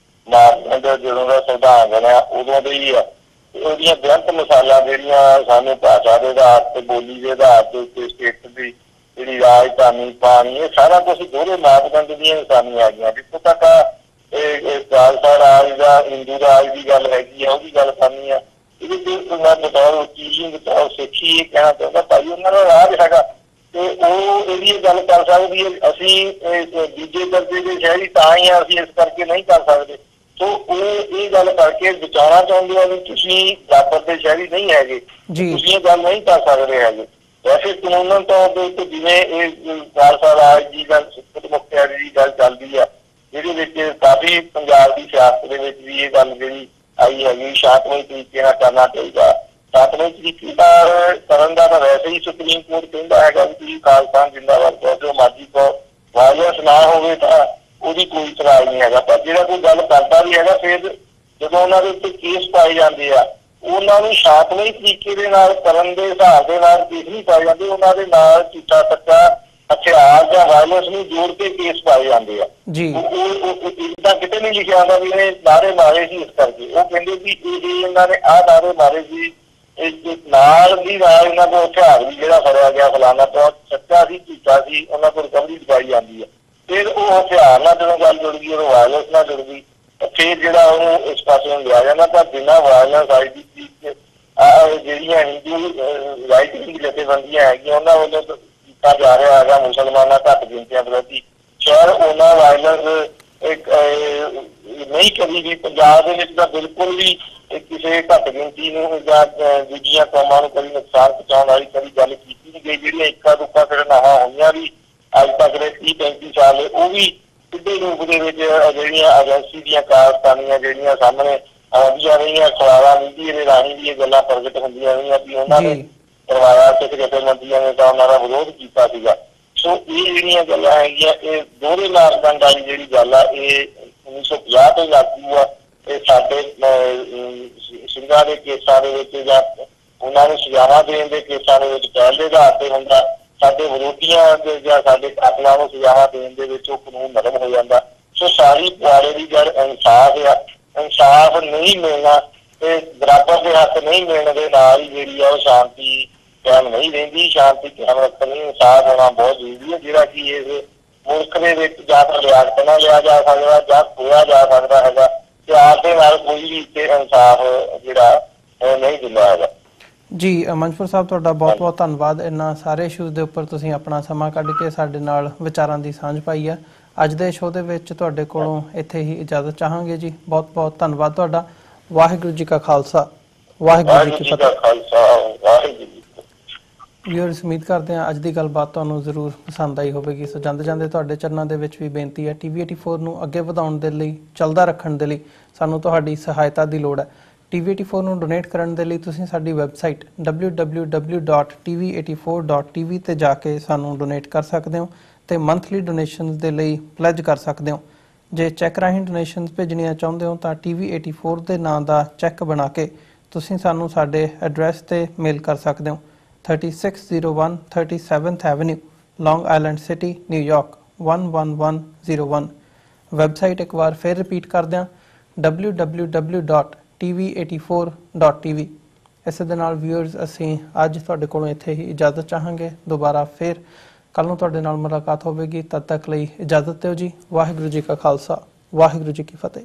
S2: ਮਾਪਦੰਡ ਜਦੋਂ ਦਾ ਸੰਵਿਧਾਨ ਬਣਿਆ ਉਦੋਂ ਦੇ ਹੀ ਆ। ਉਹਦੀਆਂ ਬੇਅੰਤ ਮਿਸਾਲਾਂ ਜਿਹੜੀਆਂ ਸਾਨੂੰ ਭਾਸ਼ਾ ਦੇ ਆਧਾਰ ਤੇ, ਬੋਲੀ ਦੇ ਆਧਾਰ ਦੇ ਉੱਤੇ, ਸਟੇਟ ਦੀ ਜਿਹੜੀ ਰਾਜਧਾਨੀ, ਪਾਣੀ, ਇਹ ਸਾਰਾ ਕੁਛ ਦੋਹਰੇ ਮਾਪਦੰਡ ਦੀਆਂ ਨਿਸ਼ਾਨੀਆਂ ਆ ਗਈਆਂ। ਜਿੱਥੋਂ ਤੱਕ ਇਹ ਖਾਲਸਾ ਰਾਜ ਦਾ, ਹਿੰਦੂ ਰਾਜ ਦੀ ਗੱਲ ਹੈਗੀ ਆ, ਉਹਦੀ ਗੱਲ ਕਰਨੀ ਆ, ਇਹਦੇ ਤੇ ਮੈਂ ਬਤੌਰ ਵਕੀਲ, ਬਤੌਰ ਸਿੱਖੀ ਇਹ ਕਹਿਣਾ ਚਾਹੁੰਦਾ, ਭਾਈ ਉਹਨਾਂ ਦਾ ਰਾਜ ਹੈਗਾ ਤੇ ਉਹ ਇਹਦੀ ਗੱਲ ਕਰ ਸਕਦੀ ਹੈ। ਅਸੀਂ ਦੂਜੇ ਦਰਜੇ ਦੇ ਸ਼ਹਿਰੀ ਤਾਂ ਹੀ ਆ, ਅਸੀਂ ਇਸ ਕਰਕੇ ਨਹੀਂ ਕਰ ਸਕਦੇ। ਸੋ ਉਹ ਇਹ ਗੱਲ ਕਰਕੇ ਬਚਾਉਣਾ ਚਾਹੁੰਦੇ ਆ ਵੀ ਤੁਸੀਂ ਬਰਾਬਰ ਦੇ ਸ਼ਹਿਰੀ ਨਹੀਂ ਹੈਗੇ, ਤੁਸੀਂ ਇਹ ਗੱਲ ਨਹੀਂ ਕਰ ਸਕਦੇ ਹੈਗੇ। ਵੈਸੇ ਕਾਨੂੰਨ ਤੌਰ ਦੇ ਉੱਤੇ ਜਿਵੇਂ ਇਹ ਖਾਲਸਾ ਰਾਜ ਦੀ ਗੱਲ, ਸਿੱਖ ਮੁਖਤਿਆਰੀ ਦੀ ਗੱਲ ਚੱਲਦੀ ਆ, ਜਿਹਦੇ ਵਿੱਚ ਕਾਫੀ ਪੰਜਾਬ ਦੀ ਸਿਆਸਤ ਦੇ ਵਿੱਚ ਵੀ ਇਹ ਗੱਲ ਜਿਹੜੀ ਆਈ ਹੈਗੀ, ਸ਼ਾਂਤਮਈ ਤਰੀਕੇ ਨਾਲ ਕਰਨਾ ਚਾਹੀਦਾ। ਸ਼ਾਂਤਮਈ ਤਰੀਕੇ ਨਾਲ ਕਰਨ ਦਾ ਤਾਂ ਵੈਸੇ ਹੀ ਸੁਪਰੀਮ ਕੋਰਟ ਕਹਿੰਦਾ ਹੈਗਾ ਵੀ ਤੁਸੀਂ ਖਾਲਸਾ ਜਿੰਦਾਬਾਦ ਕਹੋ, ਜੋ ਮਰਜ਼ੀ ਕਹੋ, ਵਾਇਲੈਂਸ ਨਾ ਹੋਵੇ ਤਾਂ ਉਹਦੀ ਕੋਈ ਇਤਰਾਜ਼ ਨਹੀਂ ਹੈਗਾ। ਪਰ ਜਿਹੜਾ ਕੋਈ ਗੱਲ ਕਰਦਾ ਵੀ ਹੈਗਾ, ਫਿਰ ਜਦੋਂ ਉਹਨਾਂ ਦੇ ਉੱਤੇ ਕੇਸ ਪਾਏ ਜਾਂਦੇ ਆ, ਉਹਨਾਂ ਨੂੰ ਸ਼ਾਂਤਮਈ ਤਰੀਕੇ ਦੇ ਨਾਲ ਕਰਨ ਦੇ ਹਿਸਾਬ ਦੇ ਨਾਲ ਕੇਸ ਨਹੀਂ ਪਾਏ ਜਾਂਦੇ, ਉਹਨਾਂ ਦੇ ਨਾਲ ਝੂਠਾ ਸੱਚਾ ਹਥਿਆਰ ਜਾਂ ਵਾਇਲੈਂਸ ਨੂੰ ਜੋੜ ਕੇ ਕੇਸ ਪਾਏ ਜਾਂਦੇ ਆ। ਇਦਾਂ ਕਿਤੇ ਨਹੀਂ ਲਿਖਿਆ ਹੁੰਦਾ ਵੀ ਇਹਨੇ ਨਾਅਰੇ ਮਾਰੇ ਸੀ ਇਸ ਕਰਕੇ। ਉਹ ਕਹਿੰਦੇ ਵੀ ਇਹ ਇਹਨਾਂ ਨੇ ਆਹ ਨਾਅਰੇ ਮਾਰੇ ਸੀ, ਨਾਲ ਦੀ ਨਾਲ ਇਹਨਾਂ ਕੋਲ ਹਥਿਆਰ ਵੀ ਜਿਹੜਾ ਫੜਿਆ ਗਿਆ ਫਲਾਣਾ ਤੋਂ ਸੱਚਾ ਸੀ, ਝੂਠਾ ਸੀ, ਉਹਨਾਂ ਕੋਲ ਰਿਕਵਰੀ ਦਿਖਾਈ ਜਾਂਦੀ ਹੈ। ਫਿਰ ਉਹ ਹਥਿਆਰ ਨਾਲ ਜਦੋਂ ਗੱਲ ਜੁੜ ਗਈ, ਉਹ ਵਾਇਲੈਂਸ ਨਾਲ ਜੁੜ ਗਈ, ਫਿਰ ਜਿਹੜਾ ਉਹਨੂੰ ਇਸ ਪਾਸੇ ਨੂੰ ਲਿਆ ਜਾਂਦਾ। ਤਾਂ ਬਿਨਾਂ ਵਾਇਲੈਂਸ ਆਈ ਦੀ ਚੀਜ਼ ਜਿਹੜੀਆਂ ਹਿੰਦੂ ਰਾਈਟ ਵਿੰਗ ਜਥੇਬੰਦੀਆਂ ਹੈਗੀਆਂ, ਉਹਨਾਂ ਵੱਲੋਂ ਕੀਤਾ ਜਾ ਰਿਹਾ ਹੈਗਾ ਮੁਸਲਮਾਨਾਂ ਘੱਟ ਗਿਣਤੀਆਂ ਪ੍ਰਤੀ, ਸ਼ਾਇਦ ਉਹਨਾਂ ਵਾਇਲੈਂਸ ਨਹੀਂ ਕਰੀ ਵੀ। ਪੰਜਾਬ ਦੇ ਵਿੱਚ ਤਾਂ ਬਿਲਕੁਲ ਵੀ ਕਿਸੇ ਘੱਟ ਗਿਣਤੀ ਨੂੰ ਜਾਂ ਦੂਜੀਆਂ ਕੌਮਾਂ ਨੂੰ ਕਦੀ ਨੁਕਸਾਨ ਪਹੁੰਚਾਉਣ ਵਾਲੀ ਕਦੀ ਗੱਲ ਕੀਤੀ ਨਹੀਂ ਗਈ। ਜਿਹੜੀਆਂ ਇੱਕਾ ਦੁੱਕਾ ਘਟਨਾਵਾਂ ਹੋਈਆਂ ਵੀ ਅੱਜ ਤੱਕ ਦੇ 30-35 ਸਾਲ, ਉਹ ਵੀ ਸਿੱਧੇ ਰੂਪ ਦੇ ਵਿੱਚ ਜਿਹੜੀਆਂ ਏਜੰਸੀ ਦੀਆਂ ਕਾਰਸਤਾਨੀਆਂ ਜਿਹੜੀਆਂ ਸਾਹਮਣੇ ਆਉਂਦੀਆਂ ਰਹੀਆਂ, ਅਖਬਾਰਾਂ, ਮੀਡੀਆ ਦੇ ਰਾਹੀਂ ਵੀ ਇਹ ਗੱਲਾਂ ਪ੍ਰਗਟ ਹੁੰਦੀਆਂ ਰਹੀਆਂ ਵੀ ਉਹਨਾਂ ਨੇ ਕਰਵਾਇਆ, ਸਿੱਖ ਜਥੇਬੰਦੀਆਂ ਨੇ ਤਾਂ ਉਹਨਾਂ ਦਾ ਵਿਰੋਧ ਕੀਤਾ ਸੀਗਾ। ਸੋ ਇਹ ਜਿਹੜੀਆਂ ਗੱਲਾਂ ਹੈਗੀਆਂ, ਇਹ ਦੋਹਰੇ ਮਾਪਦੰਡ ਵਾਲੀ ਜਿਹੜੀ ਗੱਲ ਆ, ਇਹ 1950 ਤੋਂ ਲਾਗੂ ਆ। ਇਹ ਸਾਡੇ ਸਿੰਘਾਂ ਦੇ ਕੇਸਾਂ ਦੇ ਵਿੱਚ ਜਾਂ ਉਹਨਾਂ ਨੂੰ ਸਜ਼ਾਵਾਂ ਦੇਣ ਦੇ ਕੇਸਾਂ ਦੇ ਵਿੱਚ ਪਹਿਲ ਦੇ ਆਧਾਰ ਤੇ ਹੁੰਦਾ, ਸਾਡੇ ਵਿਰੋਧੀਆਂ ਦੇ ਜਾਂ ਸਾਡੇ ਕਾਤਲਾਂ ਨੂੰ ਸਜ਼ਾਵਾਂ ਦੇਣ ਦੇ ਵਿੱਚ ਉਹ ਕਾਨੂੰਨ ਨਰਮ ਹੋ ਜਾਂਦਾ। ਸੋ ਸਾਰੀ ਪੁਆੜੇ ਦੀ ਜੜ ਇਨਸਾਫ ਆ। ਇਨਸਾਫ ਨਹੀਂ ਮਿਲਣਾ ਤੇ ਬਰਾਬਰ ਦੇ ਹੱਕ ਨਹੀਂ ਮਿਲਣ ਦੇ ਨਾਲ ਹੀ ਜਿਹੜੀ ਆ ਉਹ ਸ਼ਾਂਤੀ ਕਾਇਮ ਨਹੀਂ ਰਹਿੰਦੀ। ਸ਼ਾਂਤੀ ਕਾਇਮ ਰੱਖਣ ਲਈ ਇਨਸਾਫ ਹੋਣਾ ਬਹੁਤ ਜ਼ਰੂਰੀ ਹੈ, ਜਿਹੜਾ ਕਿ ਇਸ ਮੁਲਕ ਦੇ ਵਿੱਚ ਜਾਂ ਤਾਂ ਲਿਆਕਤ ਨਾਲ ਲਿਆ ਜਾ ਸਕਦਾ ਜਾਂ ਖੋਇਆ ਜਾ ਸਕਦਾ ਹੈਗਾ। ਪਿਆਰ ਦੇ ਨਾਲ ਕੋਈ ਵੀ ਇੱਥੇ ਇਨਸਾਫ ਜਿਹੜਾ ਨਹੀਂ ਦਿੰਦਾ ਹੈਗਾ।
S1: ਜੀ ਮੰਜਪੁਰ ਸਾਹਿਬ, ਤੁਹਾਡਾ ਬਹੁਤ ਬਹੁਤ ਧੰਨਵਾਦ। ਇਹਨਾਂ ਸਾਰੇ ਇਸ਼ੂਜ਼ ਦੇ ਉੱਪਰ ਤੁਸੀਂ ਆਪਣਾ ਸਮਾਂ ਕੱਢ ਕੇ ਸਾਡੇ ਨਾਲ ਵਿਚਾਰਾਂ ਦੀ ਸਾਂਝ ਪਾਈ ਹੈ। ਅੱਜ ਦੇ ਸ਼ੋਅ ਦੇ ਵਿੱਚ ਤੁਹਾਡੇ ਕੋਲੋਂ ਇੱਥੇ ਹੀ ਇਜਾਜ਼ਤ ਚਾਹਾਂਗੇ ਜੀ। ਬਹੁਤ ਬਹੁਤ ਧੰਨਵਾਦ ਤੁਹਾਡਾ। ਵਾਹਿਗੁਰੂ ਜੀ ਕਾ ਖਾਲਸਾ, ਵਾਹਿਗੁਰੂ ਜੀ ਕੀ ਫਤਿਹ। ਵਿਊਅਰਸ, ਉਮੀਦ ਕਰਦੇ ਹਾਂ ਅੱਜ ਦੀ ਗੱਲਬਾਤ ਤੁਹਾਨੂੰ ਜ਼ਰੂਰ ਪਸੰਦ ਆਈ ਹੋਵੇਗੀ। ਸੋ ਜਾਂਦੇ ਜਾਂਦੇ ਤੁਹਾਡੇ ਚਰਨਾਂ ਦੇ ਵਿੱਚ ਵੀ ਬੇਨਤੀ ਹੈ, TV 84 ਨੂੰ ਅੱਗੇ ਵਧਾਉਣ ਦੇ ਲਈ, ਚੱਲਦਾ ਰੱਖਣ ਦੇ ਲਈ ਸਾਨੂੰ ਤੁਹਾਡੀ ਸਹਾਇਤਾ ਦੀ ਲੋੜ ਹੈ। TV 84 ਨੂੰ ਡੋਨੇਟ ਕਰਨ ਦੇ ਲਈ ਤੁਸੀਂ ਸਾਡੀ ਵੈਬਸਾਈਟ www.tv84.tv ਤੇ ਜਾ ਕੇ ਸਾਨੂੰ ਡੋਨੇਟ ਕਰ ਸਕਦੇ ਹੋ ਤੇ ਮੰਥਲੀ ਡੋਨੇਸ਼ਨਸ ਦੇ ਲਈ ਪਲੈਜ ਕਰ ਸਕਦੇ ਹੋ। ਜੇ ਚੈੱਕ ਰਾਹੀਂ ਡੋਨੇਸ਼ਨਸ ਭੇਜਣੀਆਂ ਚਾਹੁੰਦੇ ਹੋ ਤਾਂ TV 84 ਦੇ ਨਾਂ ਦਾ ਚੈੱਕ ਬਣਾ ਕੇ ਤੁਸੀਂ ਸਾਨੂੰ ਸਾਡੇ ਐਡਰੈਸ ਤੇ ਮੇਲ ਕਰ ਸਕਦੇ ਹੋ। 3601 37th Avenue, Long Island City, New York 11101। Website ਇੱਕ ਵਾਰ ਫਿਰ ਰਿਪੀਟ ਕਰਦੇ ਹਾਂ, www.tv84.tv। ਇਸੇ ਦੇ ਨਾਲ ਵਿਊਅਰਸ, ਅਸੀਂ ਅੱਜ ਤੁਹਾਡੇ ਕੋਲੋਂ ਇੱਥੇ ਹੀ ਇਜਾਜ਼ਤ ਚਾਹਾਂਗੇ। ਦੁਬਾਰਾ ਫਿਰ ਕੱਲ ਨੂੰ ਤੁਹਾਡੇ ਨਾਲ ਮੁਲਾਕਾਤ ਹੋਵੇਗੀ। ਤਦ ਤੱਕ ਲਈ ਇਜਾਜ਼ਤ ਦਿਓ ਜੀ। ਵਾਹਿਗੁਰੂ ਜੀ ਕਾ ਖਾਲਸਾ, ਵਾਹਿਗੁਰੂ ਜੀ ਕੀ ਫਤਿਹ।